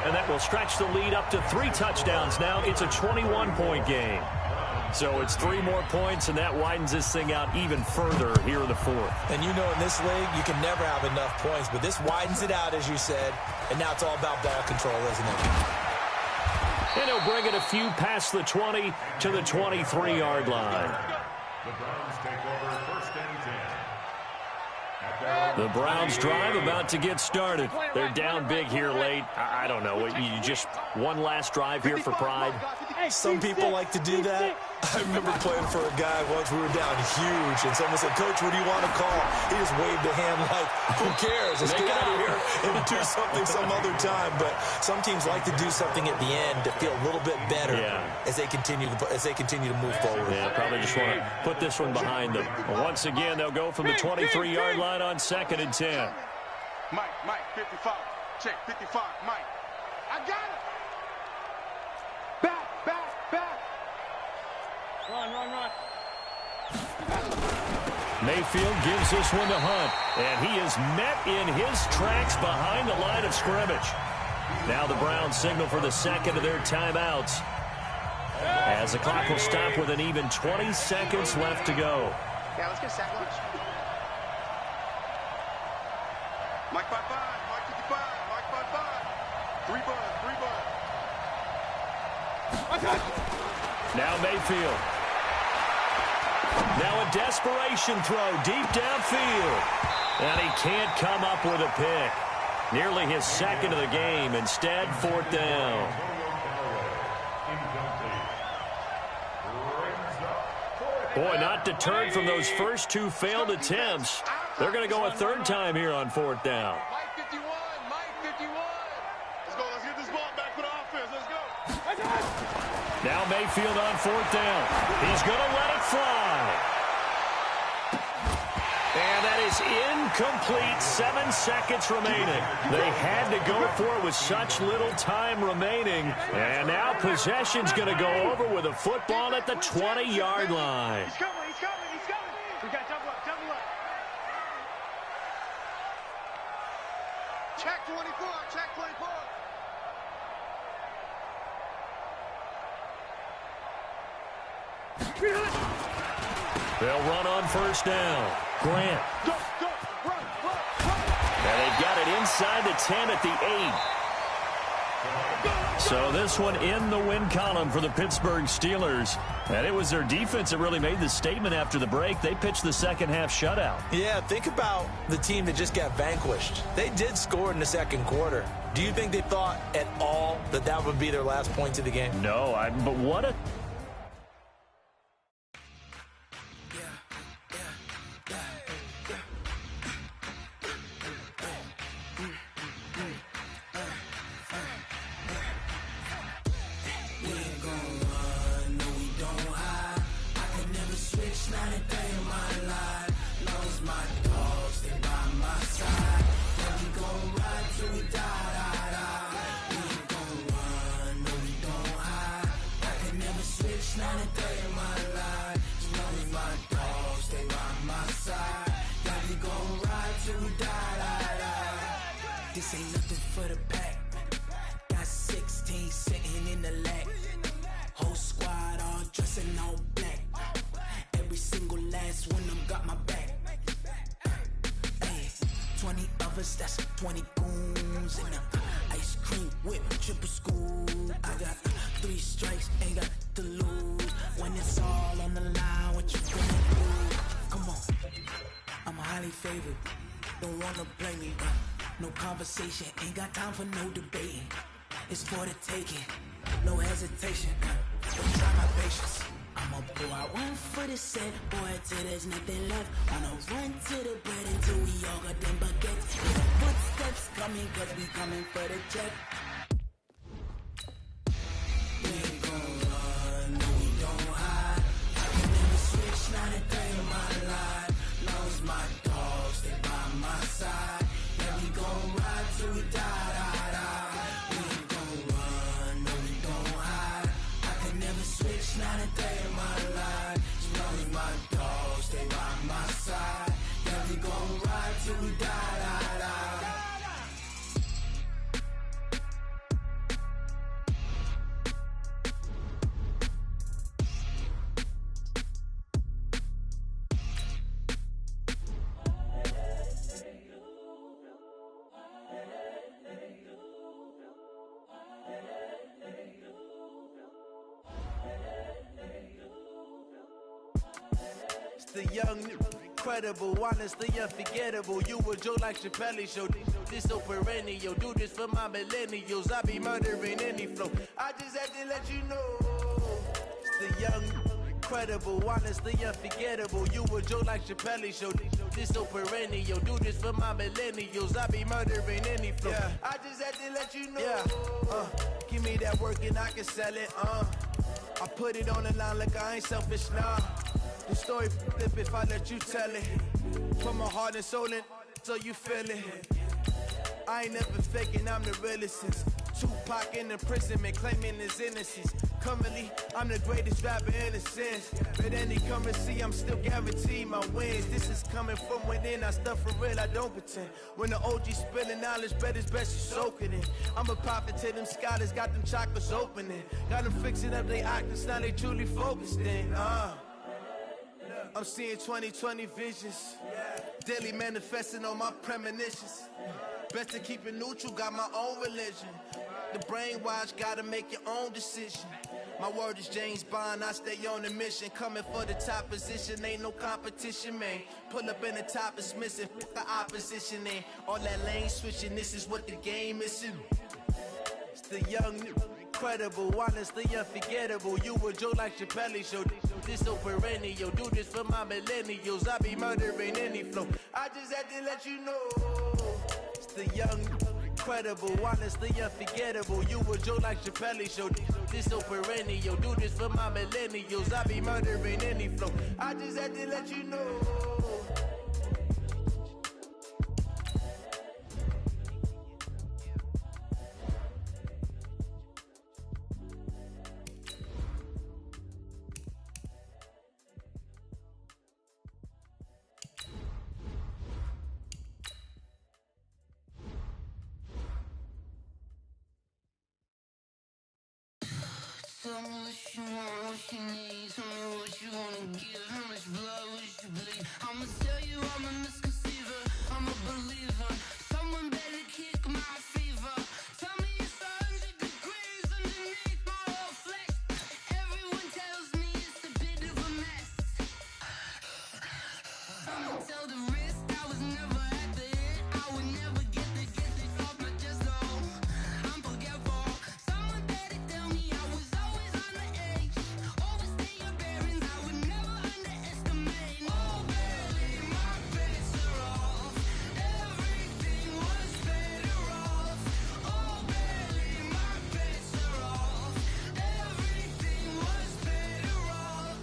And that will stretch the lead up to 3 touchdowns now. It's a 21-point game. So it's 3 more points, and that widens this thing out even further here in the 4th. And you know in this league, you can never have enough points, but this widens it out, as you said, and now it's all about ball control, isn't it? And he'll bring it a few past the 20 to the 23-yard line. The Browns take over 1st and 10. The Browns drive about to get started. They're down big here late. I don't know. You just one last drive here for pride. Some people like to do that. I remember playing for a guy once. We were down huge, and someone said, "Coach, what do you want to call?" He just waved a hand like, "Who cares? Let's get out of here and do something some other time." But some teams like to do something at the end to feel a little bit better as they continue to move forward. Yeah, probably just want to put this one behind them. Once again, they'll go from the 23-yard line on 2nd and 10. Mike, 55. Check, 55, Mike. I got it. Back. Run. Mayfield gives this one to Hunt, and he is met in his tracks behind the line of scrimmage. Now the Browns signal for the second of their timeouts, as the clock will stop with an even 20 seconds left to go. Yeah, let's get a sack lunch. Mike 55, Mike 55, Mike 55. 3 bud. Now Mayfield. Now a desperation throw deep downfield. And he can't come up with a pick. Nearly his second of the game. Instead, 4th down. Boy, not deterred from those first 2 failed attempts. They're going to go a 3rd time here on 4th down. Mike 51. Let's get this ball back for the offense. Let's go. Now Mayfield on 4th down. He's going to let it fly. And that is incomplete. 7 seconds remaining. They had to go for it with such little time remaining. And now possession's going to go over with a football at the 20-yard line. He's coming. We got double up. Check 24. They'll run on 1st down. Grant. Go, run. And they've got it inside the 10 at the 8. So this one in the win column for the Pittsburgh Steelers. And it was their defense that really made the statement after the break. They pitched the second half shutout. Yeah, think about the team that just got vanquished. They did score in the second quarter. Do you think they thought at all that would be their last points of the game? No, but what a... This ain't nothing for the pack. Got 16 sitting in the lag. Whole squad all dressing all black. Every single last one of them got my back. Hey, 20 of us, that's 20 goons. And the ice cream whip, triple scoop. I got 3 strikes, ain't got to lose. When it's all on the line, what you gonna do? Come on, I'm highly favored. Don't wanna play me, no conversation, ain't got time for no debating. It's for the taking, no hesitation. Don't try my patience. I'ma pull out one for the set, boy, till there's nothing left. Wanna run to the bread until we all got them baguettes. Yeah, footsteps coming, cause we coming for the check. We ain't gon' run, no we don't hide. I can never switch, not a day in my life. Long as my dogs stay by my side. Yeah, we gon' ride till we die. We ain't gon' run, no we don't hide. I can never switch, not a day in my life. As long as my dogs stay by my side. Yeah, we gon' ride till we die. The young, incredible, honestly unforgettable. You a joke like Chappelle show. This so perennial. Do this for my millennials. I be murdering any flow. I just had to let you know. Incredible, honestly unforgettable. You a joke like Chappelle show. This so perennial. Do this for my millennials. I be murdering any flow. Yeah. I just had to let you know. Yeah. Give me that work and I can sell it. I put it on the line like I ain't selfish, nah. The story flip if I let you tell it. Put my heart and soul in, so you feel it. I ain't never faking, I'm the realest since Tupac in imprisonment, claiming his innocence. Currently, I'm the greatest rapper in a sense. But any currency, I'm still guaranteed my wins. This is coming from within, I stuff for real, I don't pretend. When the OG spilling knowledge, bet it's best you soak it in. I'm a prophet to them scholars, got them chakras opening. Got them fixing up they octaves, now they truly focused in. I'm seeing 2020 visions. Daily manifesting on my premonitions. Best to keep it neutral, got my own religion. The brainwash, gotta make your own decision. My word is James Bond, I stay on a mission. Coming for the top position, ain't no competition, man. Pull up in the top is missing, the opposition ain't. All that lane switching, this is what the game is. It's the young, incredible, honestly unforgettable. You a joke like Chappelle show. This so perennial, do this for my millennials. I be murdering any flow. I just had to let you know. It's the young, incredible, honestly unforgettable. You a joke like Chappelle show. This so perennial, do this for my millennials. I be murdering any flow. I just had to let you know. Tell me what you want, what you need. Tell me what you wanna give. How much blood would you bleed? I'ma tell you I'm a misconceiver. I'm a believer. Someone better kick my fever. Tell me it's 100 degrees underneath my whole flesh. Everyone tells me it's a bit of a mess. I'ma tell the wrist I was never at the hit. I would never get this off my chest though. I'm forgetful. Someone better tell me I was always on the edge. Overstay your bearings, I would never underestimate. Oh baby, my bets are off. Everything was better off. Oh baby, my bets are off. Everything was better off.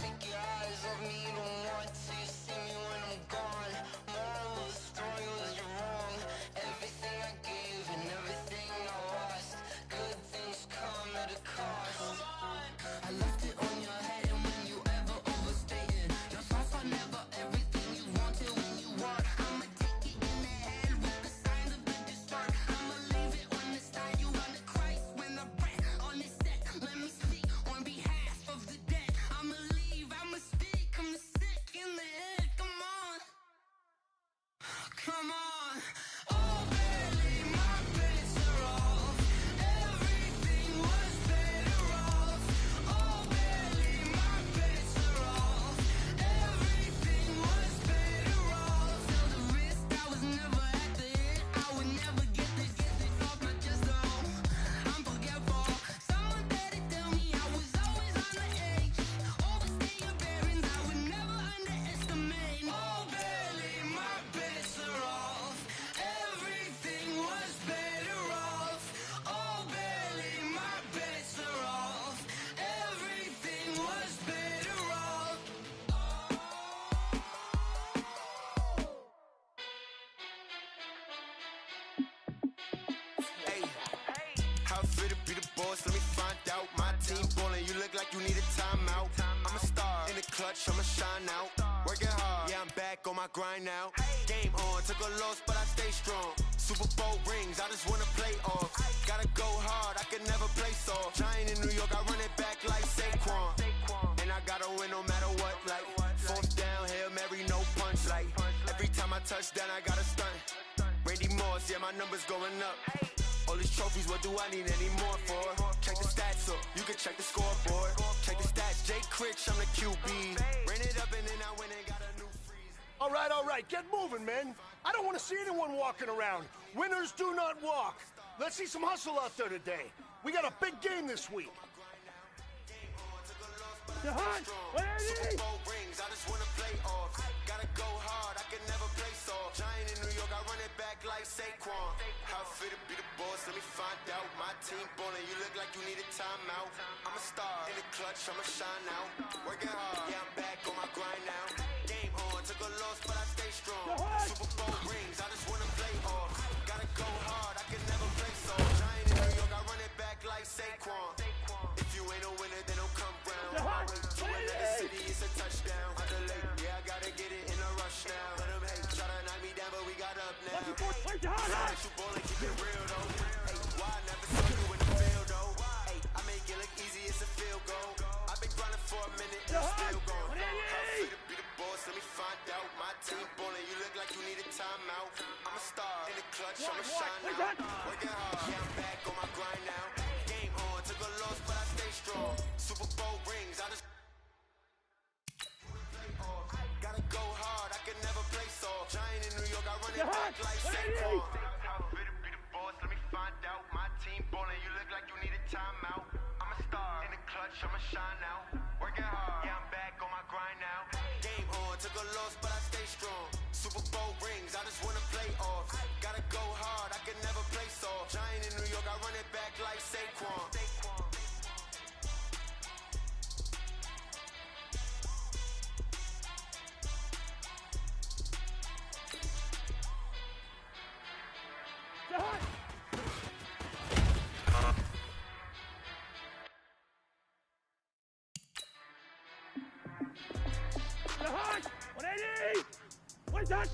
Take your eyes off me, you don't want to see me when I'm gone. Moral of the story was you're wrong. Everything I gave and everything I lost. Good things come at a cost. I left it on your head and when you ever overstated. Your thoughts are never everything you wanted when you want. I'ma take it in the head with the signs of the distort. I'ma leave it on the side. You on the Christ when I breath on this set. Let me speak on behalf of the dead. I'ma leave, I'ma speak. I'm the sick in the head. Come on. Come on. Oh baby, my bets are off. Everything was better off. Oh baby, my bets are off. Everything was better off. Tell the wrist I was never at the hit. I would never get this off my chest though. I'm forgetful. Someone better tell me I was always on the edge. Overstay your bearings, I would never underestimate. Oh baby, my bets are off. Everything was better off. Oh baby, my bets are off. Everything was better off. Hey, how I feel to be the boss, let me find out. My team ballin', you look like you need a timeout. I'm a star, in the clutch, I'ma shine out. Working hard, yeah, I'm back on my grind now. Game on, took a loss, but I stay strong. Super Bowl rings, I just wanna play off. Gotta go hard, I can never play soft. Giant in New York, I run it back like Saquon. And I gotta win no matter what, like fourth down, Hail Mary, no punch. Like every time I touch down, I gotta stunt. Randy Moss, yeah, my numbers going up. All these trophies, what do I need any more for? Check the stats up, you can check the scoreboard. Check the stats, Jay Critch, I'm the QB. Ran it up and then I went and got a new freeze. All right, get moving, man. I don't want to see anyone walking around. Winners do not walk. Let's see some hustle out there today. We got a big game this week. Game on, took a loss, but I but I stay strong. Super Bowl rings, I just wanna play off. Gotta go hard, I can never play soft. Giant in New York, I run it back like Saquon. How fit to be the boss, let me find out. My team ballin', you look like you need a timeout. I'm a star, in the clutch, I'ma shine out. Working hard, yeah, I'm back on my grind now. Game on, took a loss, but I stay strong. Super Bowl rings, I just wanna play off. Gotta go hard, I can never play soft. Giant in New York, I run it back like Saquon. If you ain't a winner, then don't come round. On my way to another city, it's a touchdown. Yeah, I gotta get it in a rush now. Let them hate, try to knock me down, but we got up now. You ballin', keep it real though. Hey, why I never saw you in the field though? Hey, I make it look easy, it's a field goal. I've been grinding for a minute and I'm still going. How free to be the boss, let me find out. My team ballin', you look like you need a timeout. I'm a star, in the clutch, I'ma shine out. Working hard, yeah, I'm back on my grind now. Game on, took a loss, but I stay strong. Super Bowl rings, I just gotta go hard, I can never play soft. Giant in New York, I run it back like Saquon. How fit to be the boss, let me find out. My team ballin', you look like you need a timeout. I'm a star, in the clutch, I'ma shine out. Working hard, yeah, I'm back on my grind now. Game on, took a loss, but I stay strong. Super Bowl rings, I just wanna play off. Gotta go hard, I can never play soft. Giant in New York, I run it back like Saquon. What is that?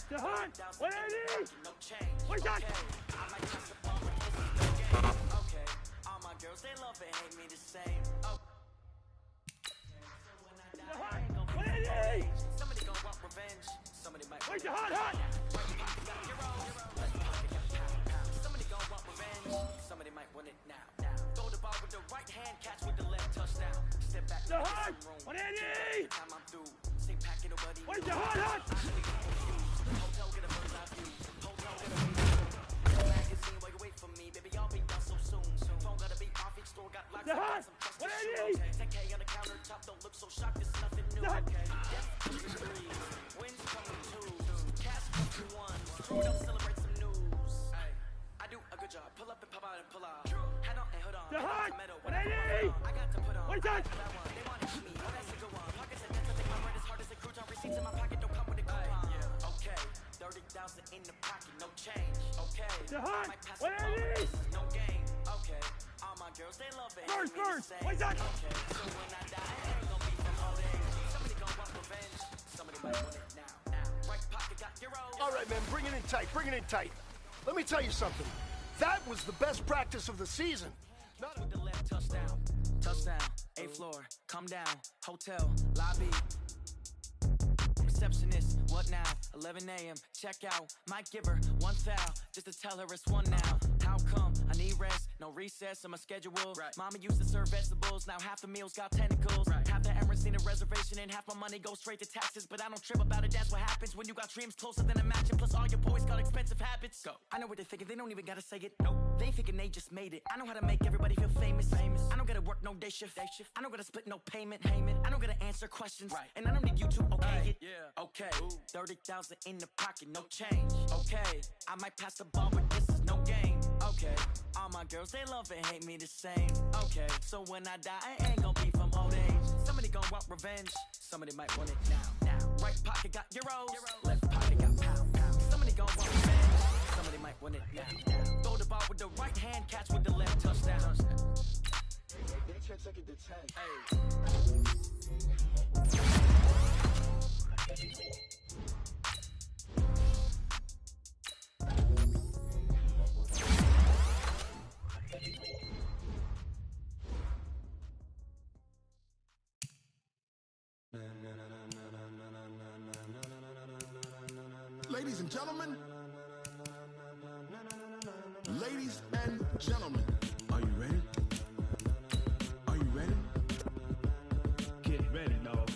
The hunt! 180! What is that? Okay, all my girls, they love and hate me the same. Oh. The hunt! 180! Somebody gon' want revenge. Somebody might. Where's the hot? Somebody gon' want revenge. Somebody might want it now. Throw the ball with the right hand, catch with the left, touchdown. Step back, the get hot! some room. 180! Time I'm through, say pack it away. Where's the hot? Hotel, get a bird's eye view. Hotel, get a view. Magazine, while you wait for me, baby, I'll be done so soon. Phone gotta be off, each store got locked. The hot! 180! 10K on the countertop, don't look so shocked, it's nothing new. Okay, death comes in threes, wins come in twos, cash comes in ones. Throw it up, celebrate some news. I do a good job, pull up and pop out and pull out. Head on and hood on. The hot! 180! I got to put on. What's that? They want to me, oh that's a good one. Pockets and dents, I think my bread is hard as a crouton. Receipts in my pocket don't come with a coupon. Okay, 30,000 in the pocket, no change. Okay, the hot! might pass 180! no game. Okay, all my girls they love it. First, what's that? Okay, so when I die, it ain't gonna be from old age. Somebody gon' want revenge. Somebody might want it now. Right pocket got euros. All right, man, bring it in tight. Bring it in tight. Let me tell you something. That was the best practice of the season. Not with the left touchdown. Touchdown. 8th floor. Come down. Hotel. Lobby. Receptionist, what now? 11 a.m. Check out. Might give her one foul just to tell her it's one now. How come? I need rest. No recess in my schedule. Right. Mama used to serve vegetables. Now half the meals got tentacles. Right. Half the Emirates need a reservation and half my money goes straight to taxes. But I don't trip about it. That's what happens when you got dreams closer than a matching. Plus all your boys got expensive habits. Go. I know what they're thinking. They don't even gotta say it. Nope. They thinking they just made it. I know how to make everybody feel famous. I don't gotta work no day shift. I don't gotta split no payment. I don't gotta answer questions. Right. And I don't need you to okay it. Yeah. Okay. 30,000 in the pocket, no change. Okay. I might pass the ball, but this is no game. Okay. All my girls, they love and hate me the same. Okay. So when I die, it ain't gonna be from old age. Somebody gon' want revenge. Somebody might want it now. Right pocket got euros. Left pocket got pound. Somebody gon' want revenge. Somebody might want it now. Throw the ball with the right hand, catch with the left, touchdown. They check second to 10. Ladies and gentlemen, ladies and gentlemen, are you ready? Are you ready? Get ready, dog.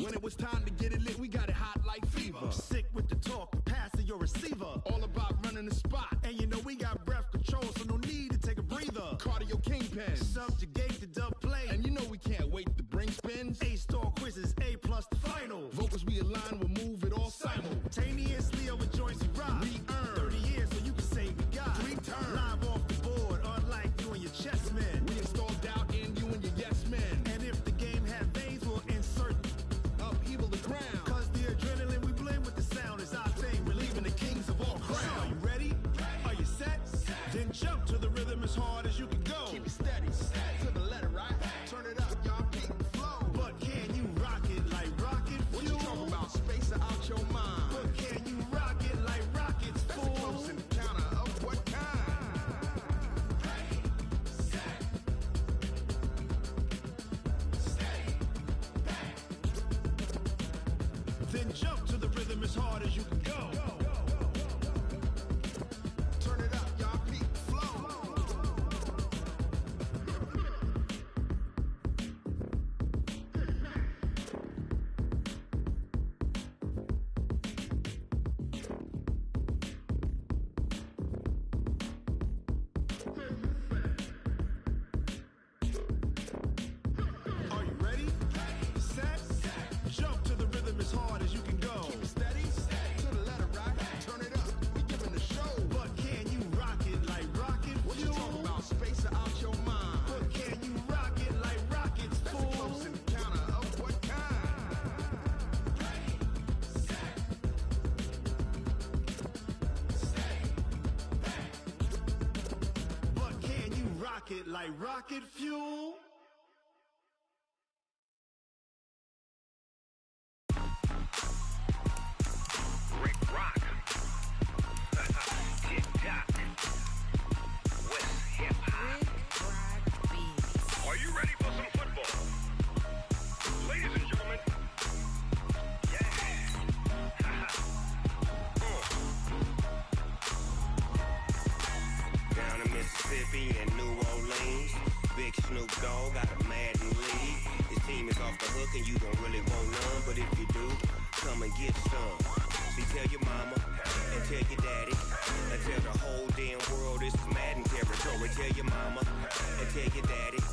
When it was time to get it lit, we got it hot like fever. Sick with the talk, pass to your receiver. All about running the spot. And you know we got breath control, so no need to take a breather. Cardio kingpin. Subjugate the dub play. And you know we can't wait to bring spins. A-star quizzes, A+ the final. Vocals we align, we'll move it all simultaneously over joints we rock. We earn 30 years so you can say we got 3 turns. Live off the board, unlike you and your chess men. We install doubt in you and your yes men. And if the game had veins, we'll insert upheaval the crown. Cause the adrenaline we blend with the sound is our thing. Relieving the kings of all crowns. Are you ready? Are you set? Then jump to the rhythm as hard as you can go. Keep it steady, to the letter, right? Turn it up, y'all, keep the flow. But can you rock it like rocket fuel? What you talk about? Space out your mind. But can you rock it like rockets, fool? That's a close encounter of what kind? Ready, set, steady, back. Then jump to the rhythm as hard as you can go. Turn it up, y'all, keep the flow. Are you ready? Set, jump to the rhythm as hard as you can go. Keep it steady, to the letter, right? Turn it up, we giving the show. But can you rock it like rocket What you fuel? talk about? Space out your mind. But can you rock it like rockets, That's a fool? close encounter of what kind? Ready, set, steady, back. But can you rock it like rocket fuel? Rick Rock. Tick-tock. West hip-hop. Are you ready for some football? Ladies and gentlemen. Yeah. Down in Mississippi and New Orleans, Big Snoop Dogg got a Madden league. His team is off the hook and you don't really want none, but if you do, come and get some. See, tell your mama and tell your daddy and tell the whole damn world this is Madden territory. Tell your mama and tell your daddy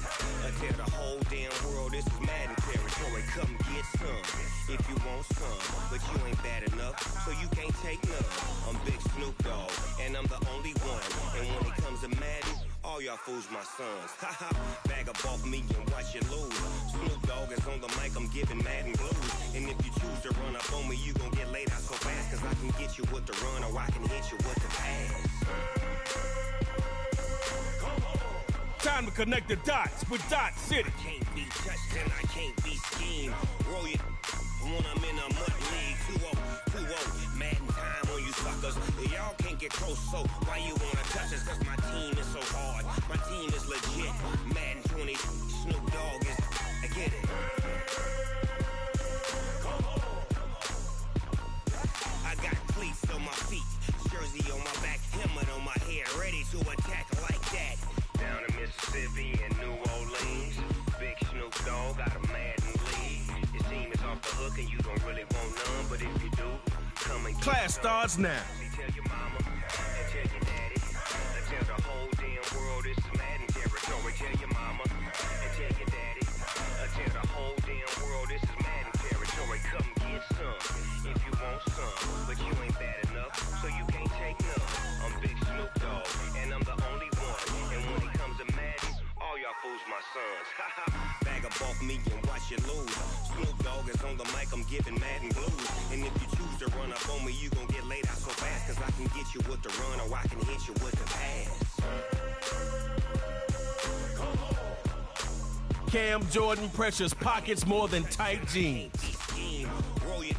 and tell the whole damn world this is Madden territory. Come get some if you want some, but you ain't bad enough, so you can't take none. I'm Big Snoop Dogg and I'm the only one. And when it comes to Madden, all y'all fools my sons. Haha, bag up off me and watch you lose. Snoop Dogg is on the mic, I'm giving Madden blues. And if you choose to run up on me, you gon' get laid out so fast. Cause I can get you with the run or I can hit you with the pass. Time to connect the dots with Dot City. I can't be touched and I can't be schemed. Roll it when I'm in a mud league. 2-0, Madden time on you suckers. Y'all can't get close, so why you wanna touch us? Cause my team is so hard. My team is legit. Madden 20, Snoop Dogg is, I get it. I got cleats on my feet, jersey on my back, helmet on my head, ready to attack like that. Down in Mississippi and New Orleans, Big Snoop Dogg got a Madden league. His team is off the hook and you don't really want none, but if you do, come and get Class starts now. See, tell your mama and tell your daddy and tell the whole damn world this is Madden territory. Tell your mama and tell your daddy and tell the whole damn world this is Madden territory. Come get some if you want some, but you ain't bad enough, so you can't take none. I'm Big Snoop Dogg and I'm the only one. And when it comes to Madden, all y'all fools my sons. Bag up off me and watch you lose. Snoop Dogg is on the mic, I'm giving Madden blues. And if you choose to run up on me, you gon' get laid out so fast. Cause I can get you with the run or I can hit you with the pass. Cam Jordan pressures pockets more than tight jeans. Roll it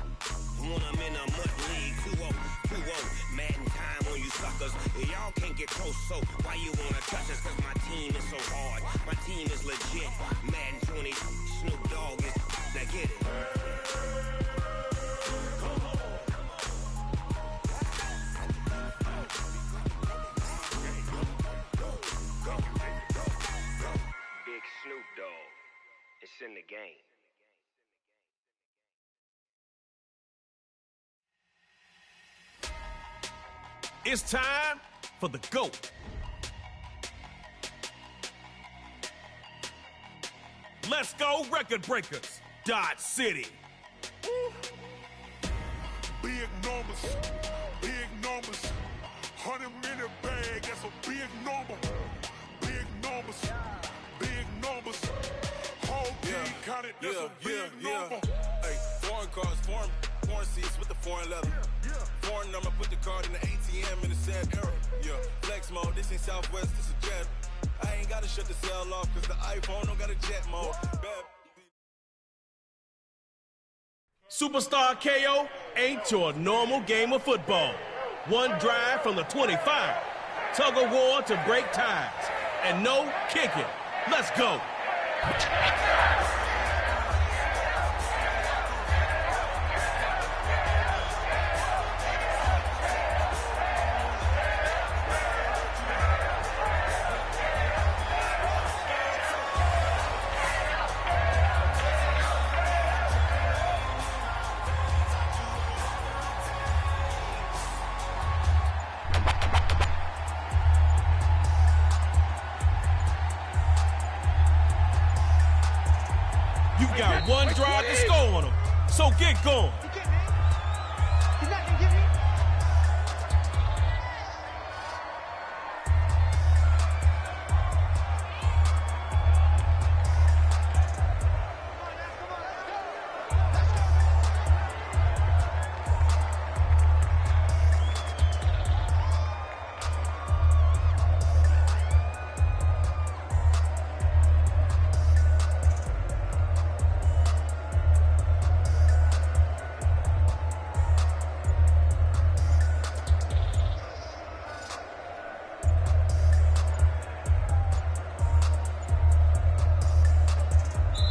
when I'm in a mud league. 2-0, Madden time on you suckers. Y'all can't get close, so why you wanna touch us? Cause my team is so hard. My team is legit. Madden 20, Snoop Dogg is, now get it. Big Snoop Dogg, it's in the game. It's time for the GOAT. Let's go, Record Breakers. Dodge City. Big numbers, big numbers. 100-minute bag, that's a big number. Big numbers, big numbers. Whole team counted, that's a big number. Hey, foreign cars, foreign seats with the foreign leather. Foreign number, put the card in the ATM in the sad era. Yeah, flex mode, this ain't Southwest, this is jet. I ain't gotta shut the cell off, cause the iPhone don't got a jet mode. Superstar KO ain't your normal game of football. One drive from the 25. Tug of war to break ties. And no kicking. Let's go. You got one drive to score on him, so get going. He's not gonna get me.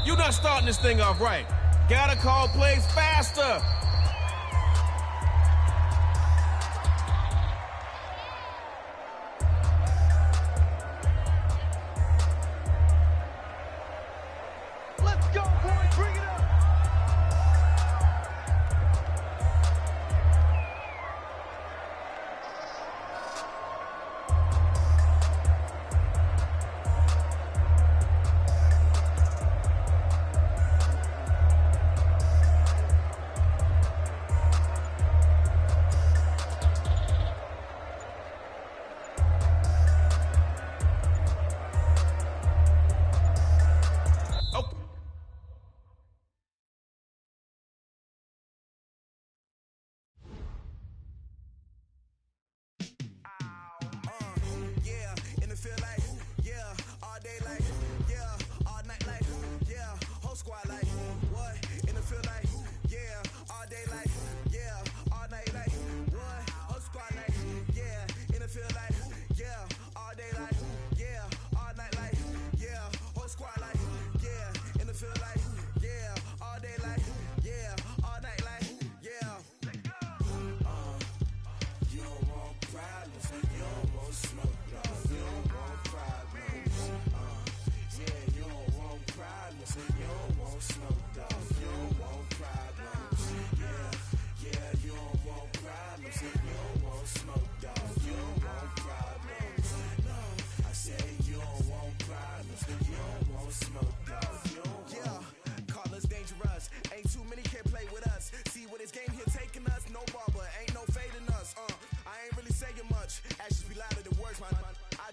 You're not starting this thing off right. Gotta call plays faster. Let's go, boys. Bring it up.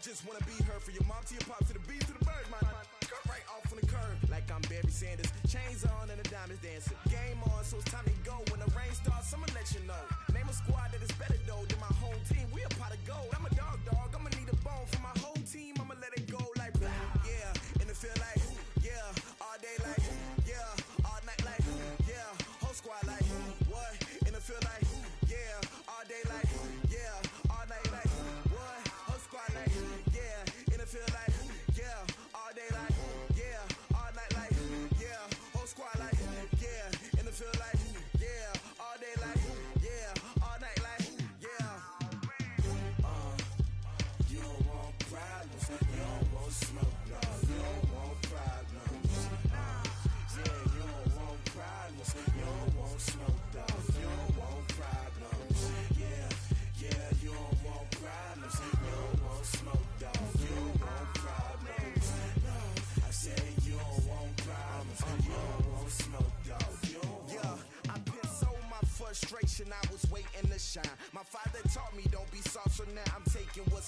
Just wanna be her for your mom to your pop to the beat to the birds, man. Skirt right off on the curb like I'm Barry Sanders. Chains on and the diamonds dancing. Game on, so it's time to go. When the rain starts, I'ma let you know. Name a squad that is better though than my home team. We a pot of gold. I'm a dog. I'ma need a bone for my whole team. I'ma let it go like blah. Yeah, and it feel like yeah, all day like yeah, all night like yeah, whole squad like what? And it feel like yeah, all day like yeah, all night like what? Whole squad like yeah, and it feel like yeah, all day like yeah, all night like yeah, whole squad like yeah, and it feel like yeah, all day like yeah, all night like yeah.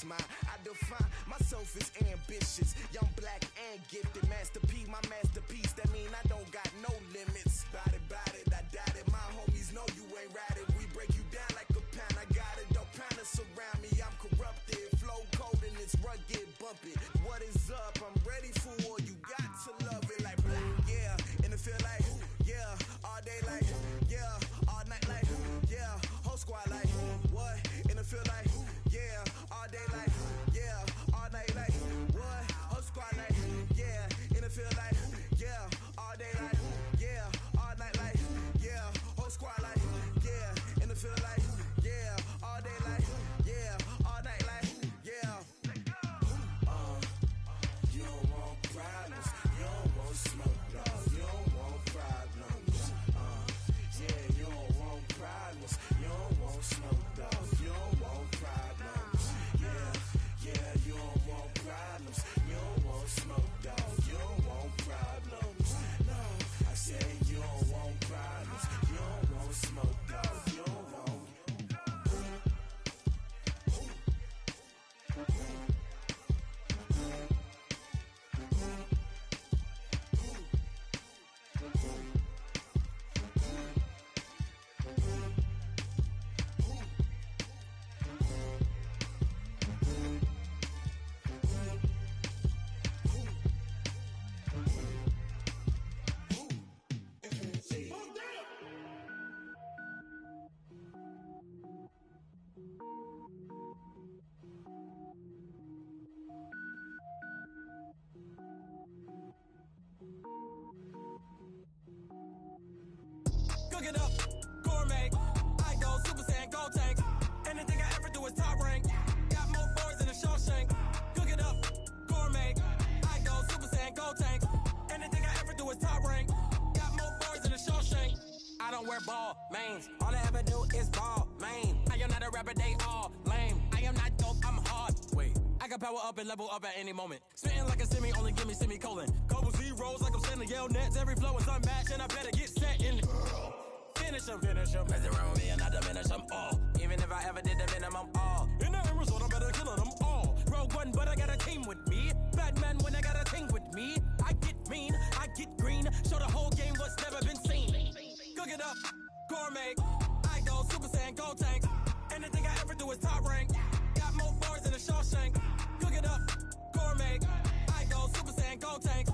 is mine. I define myself as ambitious, young, black, and gifted. Master P, my masterpiece. That mean I don't got no limits. Bout it, I doubt it. My homies know you ain't ratted. We break you down like a pound. I got it, don't pound to surround me. I'm corrupted, flow cold and it's rugged, bumpy. What is up? I'm ready for war. You got to love it like black, yeah. And it feel like, yeah. All day like, yeah. All night like, yeah. Whole squad like, what? And it feel like, yeah. All day like, yeah. All night like, what? Whole squad like, yeah. And it feel like, yeah. All day like, yeah. All night like, yeah. Whole squad like, yeah. And it feel like, yeah. All day like, yeah. All night like, yeah. You don't want problems. You don't want smoke, dog. You don't want problems. Yeah, you don't want problems. You don't want smoke, dog. You don't want problems. Yeah, you don't want problems. You don't want smoke, dog. You don't want problems. No, I said you don't want problems. You don't want smoke, dog. You don't want. Cook it up, gourmet. I go Super Saiyan, gold tank. Anything I ever do is top rank. Got more boards than a Shawshank. Cook it up, gourmet. I go Super Saiyan, gold tank. Anything I ever do is top rank. Got more boards than a Shawshank. I don't wear ball mains. All I ever do is ball main. I am not a rapper, they all lame. I am not dope, I'm hard. Wait, I can power up and level up at any moment. Spitting like a semi, only give me semicolon. Couple zeros like I'm sending yell nets. Every flow is unmatched and I better get set in. Finish them. Mess around with me and I diminish them all. Even if I ever did the minimum all. In the end result, I'm better killing them all. Rogue One, but I got a team with me. Batman when I got a team with me. I get mean, I get green. Show the whole game what's never been seen. Cook it up, gourmet. I go Super Saiyan, gold tank. Anything I ever do is top rank. Got more bars than a Shawshank. Cook it up, gourmet. I go Super Saiyan, gold tank.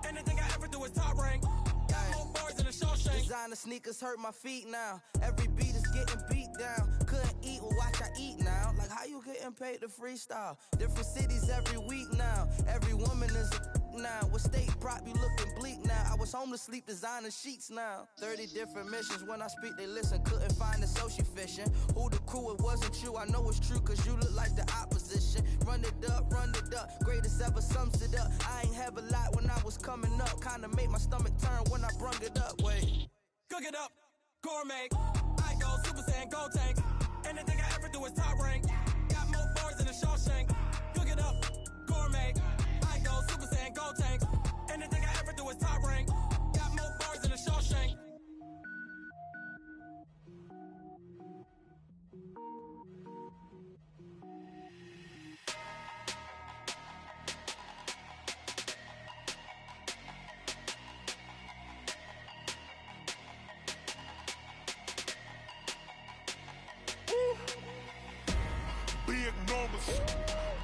Anything I ever do is top rank. Got more bars than a Shawshank. Designer sneakers hurt my feet now. Every beat is getting beat down. Couldn't eat, well watch I eat now. Like how you getting paid to freestyle? Different cities every week now. Every woman is a now. What state prop you looking bleak now? I was home to sleep designer sheets now. 30 different missions. When I speak they listen. Couldn't find it so she fishing. Who the crew? It wasn't you. I know it's true cause you look like the opposition. Run it up. Greatest ever sums it up. I ain't have a lot when I was coming up. Kinda made my stomach turn when I brung it up. Wait. Cook it up, gourmet. I go Super Saiyan, gold tank. Anything I ever do is top rank. Got more bars than a Shawshank. Cook it up, gourmet. I go Super Saiyan, gold tank. Anything I ever do is top rank. Got more bars than a Shawshank.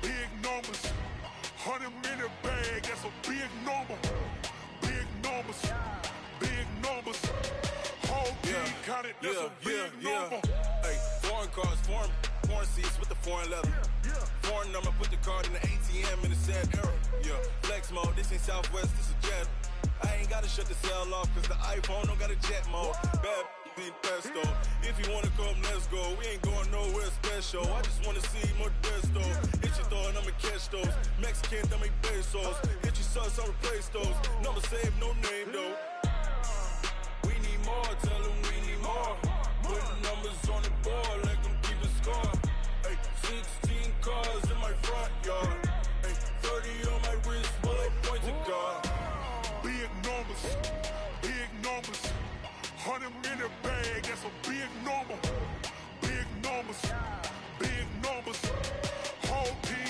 Big numbers, 100-minute bag, that's a big number. Big numbers, whole team counted, that's a big number. Hey, foreign cars, foreign seats with the foreign leather. Foreign number, put the card in the ATM in the sad era. Yeah, flex mode, this ain't Southwest, this is Jet. I ain't gotta shut the cell off, cause the iPhone don't got a jet mode. Bad be pesto. If you wanna come, let's go. We ain't going nowhere special. I just wanna see more desto. Hit your throw and I'ma catch those. Mexican, dummy pesos. Hit your sus, I'll replace those. Number save, no name though. We need more, tell them we need more. Put numbers on the board, let them keep a score. Hey, 16 cars in my front yard. Hey, 30 on my wrist, bullet point to God. Big numbers, 100-minute bag, that's a big number. Big numbers, whole team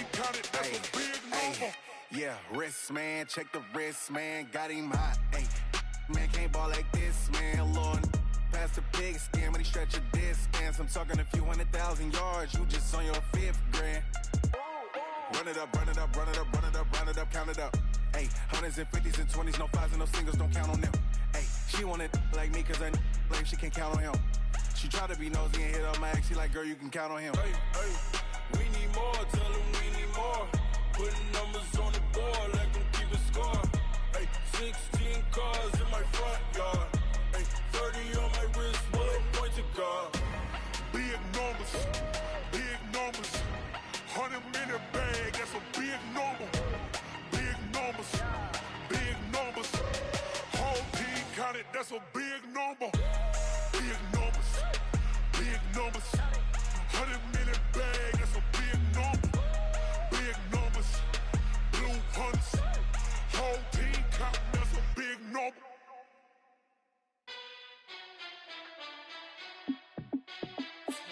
Yeah, wrist, man, check the wrist, man, got him hot. Ayy, man, can't ball like this, man, Lord. Pass the pig skin when he stretch a distance. I'm talking a few 100,000 yards, you just on your 5th grand. Run it up, run it up, run it up, run it up, run it up, count it up. Ayy, hundreds and 50s and 20s, no 5s and no singles, don't count on them. Ayy, she want it like me cause I like she can't count on him. She try to be nosy and hit up my ex, she like, girl, you can count on him. Hey, we need more, tell them we need more. Putting numbers on the board, like them keep a score. Hey, 16 cars in my front yard. Hey, 30 on my wrist, bullet point to guard. Big numbers, big numbers. 100 minute bag, that's a big number. Big numbers, big numbers. Whole team counted, that's a big number. Big numbers, big numbers. 100 minute bag, that's a big number. Big numbers, blue hunts. Whole team counting, that's a big number.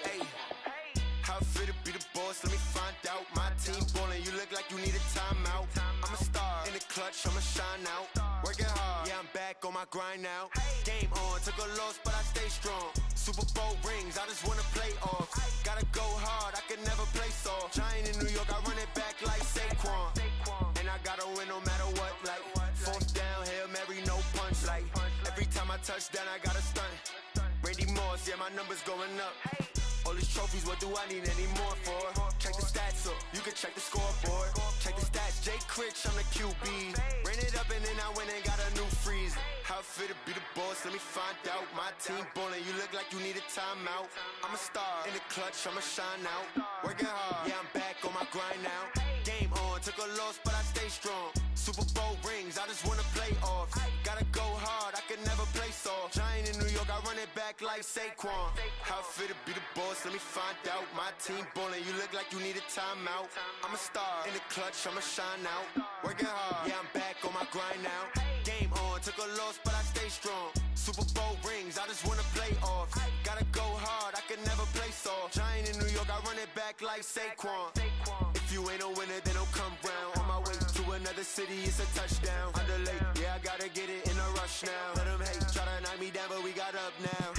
Hey, how fit to be the boss? Let me find out. My team ballin', you look like you need a timeout. I'm a star in the clutch, I'ma shine out. Working hard, yeah, I'm back on my grind now. Game on, took a loss, but I stay strong. Super Bowl rings, I just wanna play off. Gotta go hard, I can never play soft. Giant in New York, I run it back like Saquon. And I gotta win no matter what, like 4th down, Hail Mary, no punch. Like every time I touch down, I gotta stunt. Randy Moss, yeah, my numbers going up. All these trophies, what do I need any more for? Check the stats up, you can check the scoreboard. Check the stats, Jake Critch, I'm the QB. Ran it up and then I went and got a new freeze. How fit to be the boss, let me find out. My team ballin', you look like you need a timeout. I'm a star in the clutch, I'ma shine out. Working hard, yeah, I'm back on my grind now. Game on, took a loss, but I stay strong. Super Bowl rings, I just wanna play off. Gotta go hard, I can never play soft. Giant in New York, I run it back like Saquon. How fit to be the boss, let me find out. My team ballin', you look like you need a timeout. I'm a star in the clutch, I'ma shine out. Working hard, yeah, I'm back on my grind now. Game on, took a loss, but I stay strong. Super Bowl rings, I just wanna play off. Gotta go hard, I can never play soft. Giant in New York, I run it back like Saquon. If you ain't a winner, then don't come round. On my way to another city, it's a touchdown. Underlay, yeah, I gotta get it in a rush now. Let them hate, try to knock me down, but we got up now.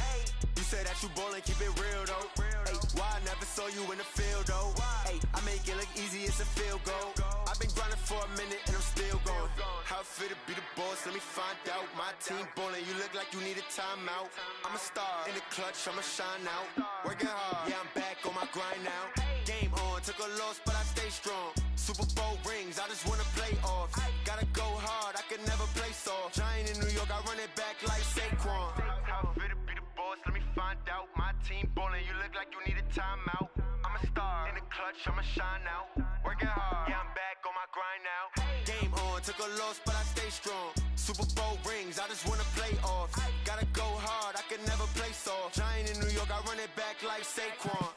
You say that you ballin', keep it real though. Hey, why I never saw you in the field though? Hey, I make it look easy, it's a field goal. I've been grinding for a minute and I'm still going. How fit to be the boss, let me find out. My team ballin', you look like you need a timeout. I'm a star in the clutch, I'ma shine out. Working hard, yeah, I'm back on my grind now. Game on, took a loss, but I stay strong. Super Bowl rings, I just wanna play off. Gotta go hard, I can never play soft. Giant in New York, I run it back like Saquon. How fit to be the boss, let me find out. My team ballin', you look like you need a timeout. I'm a star in the clutch, I'ma shine out. Working hard, yeah, I'm back on my grind now. Game on, took a loss, but I stay strong. Super Bowl rings, I just wanna play off. Gotta go hard, I can never play soft. Giant in New York, I run it back like Saquon.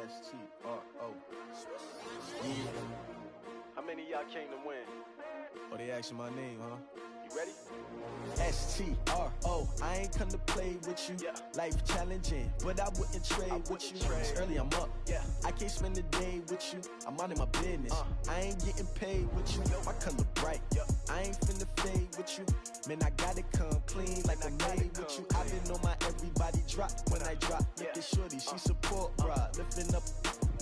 S-T-R-O. Yeah. How many of y'all came to win? Oh, they asking my name, huh? You ready? S-T-R-O. I ain't come to play with you. Yeah. Life challenging, but I wouldn't trade with you. It's early, I'm up. Yeah. I can't spend the day with you. I'm minding my business. I ain't getting paid with you. My color bright. I ain't finna fade with you. Man, I gotta come clean like I'm made with you. I've been on my everybody drop when I drop. Look at shorty, she support ride. Lifting up,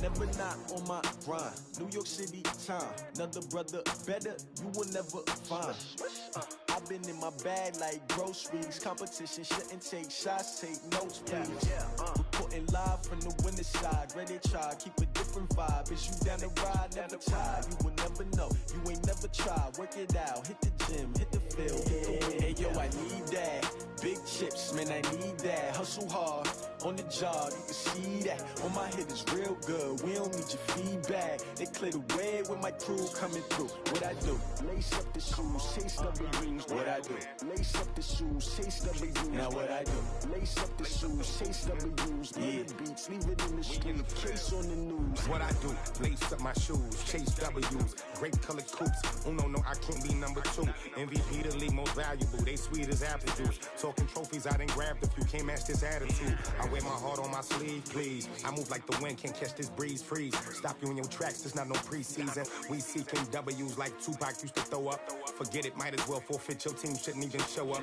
never not on my grind. New York City time, another brother better, you will never find. I've been in my bag like groceries. Competition shouldn't take shots, take notes, please. Reporting live from the winter side. Ready to try, keep a different vibe. Is you down the ride, never tired. You will never know, you ain't never tried. Work it out, hit the gym, hit the field, hit the wind. Hey yo, I need that. Big chips, man, I need that. Hustle hard, on the job, you can see that. On my head is real good, we don't need your feedback. They clear the way with my crew coming through. What I do? Lace up the shoes, chase W's. What I do? Lace up the shoes, chase W's. Now what I do? Lace up the shoes, chase W's. Yeah. Beats, leave it in the street, case on the news. What I do, lace up my shoes, chase W's, great colored coops. Oh no, I can't be number 2. MVP the league most valuable, they sweet as apple juice. Talking trophies, I didn't grab the few, can't match this attitude. I wear my heart on my sleeve, please. I move like the wind, can't catch this breeze, freeze. Stop you in your tracks, there's not no preseason. We seeking W's like Tupac used to throw up. Forget it, might as well forfeit, your team shouldn't even show up.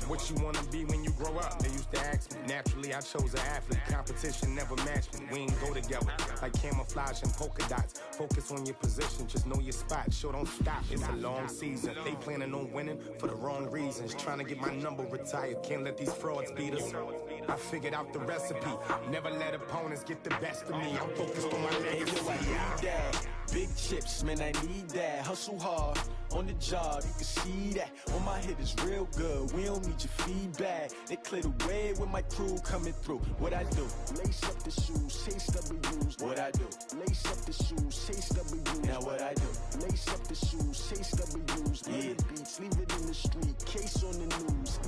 What you wanna be when you grow up? They used to ask me. Naturally, I chose an athlete. Competition never matched me. We ain't go together like camouflage and polka dots. Focus on your position, just know your spot. Sure, don't stop. It's a long season. They planning on winning for the wrong reasons. Trying to get my number retired. Can't let these frauds beat us. I figured out the recipe. Never let opponents get the best of me. I'm focused on my legacy. Hey, yo, I need that. Big chips, man, I need that. Hustle hard on the job, you can see that. On my head is real good, we don't need your feedback. They clear the way with my crew coming through. What I do? Lace up the shoes, chase W's. What I do? Lace up the shoes, chase W's. Now what I do? Lace up the shoes, chase W's. Yeah. Beats, leave it in the street, case on the news.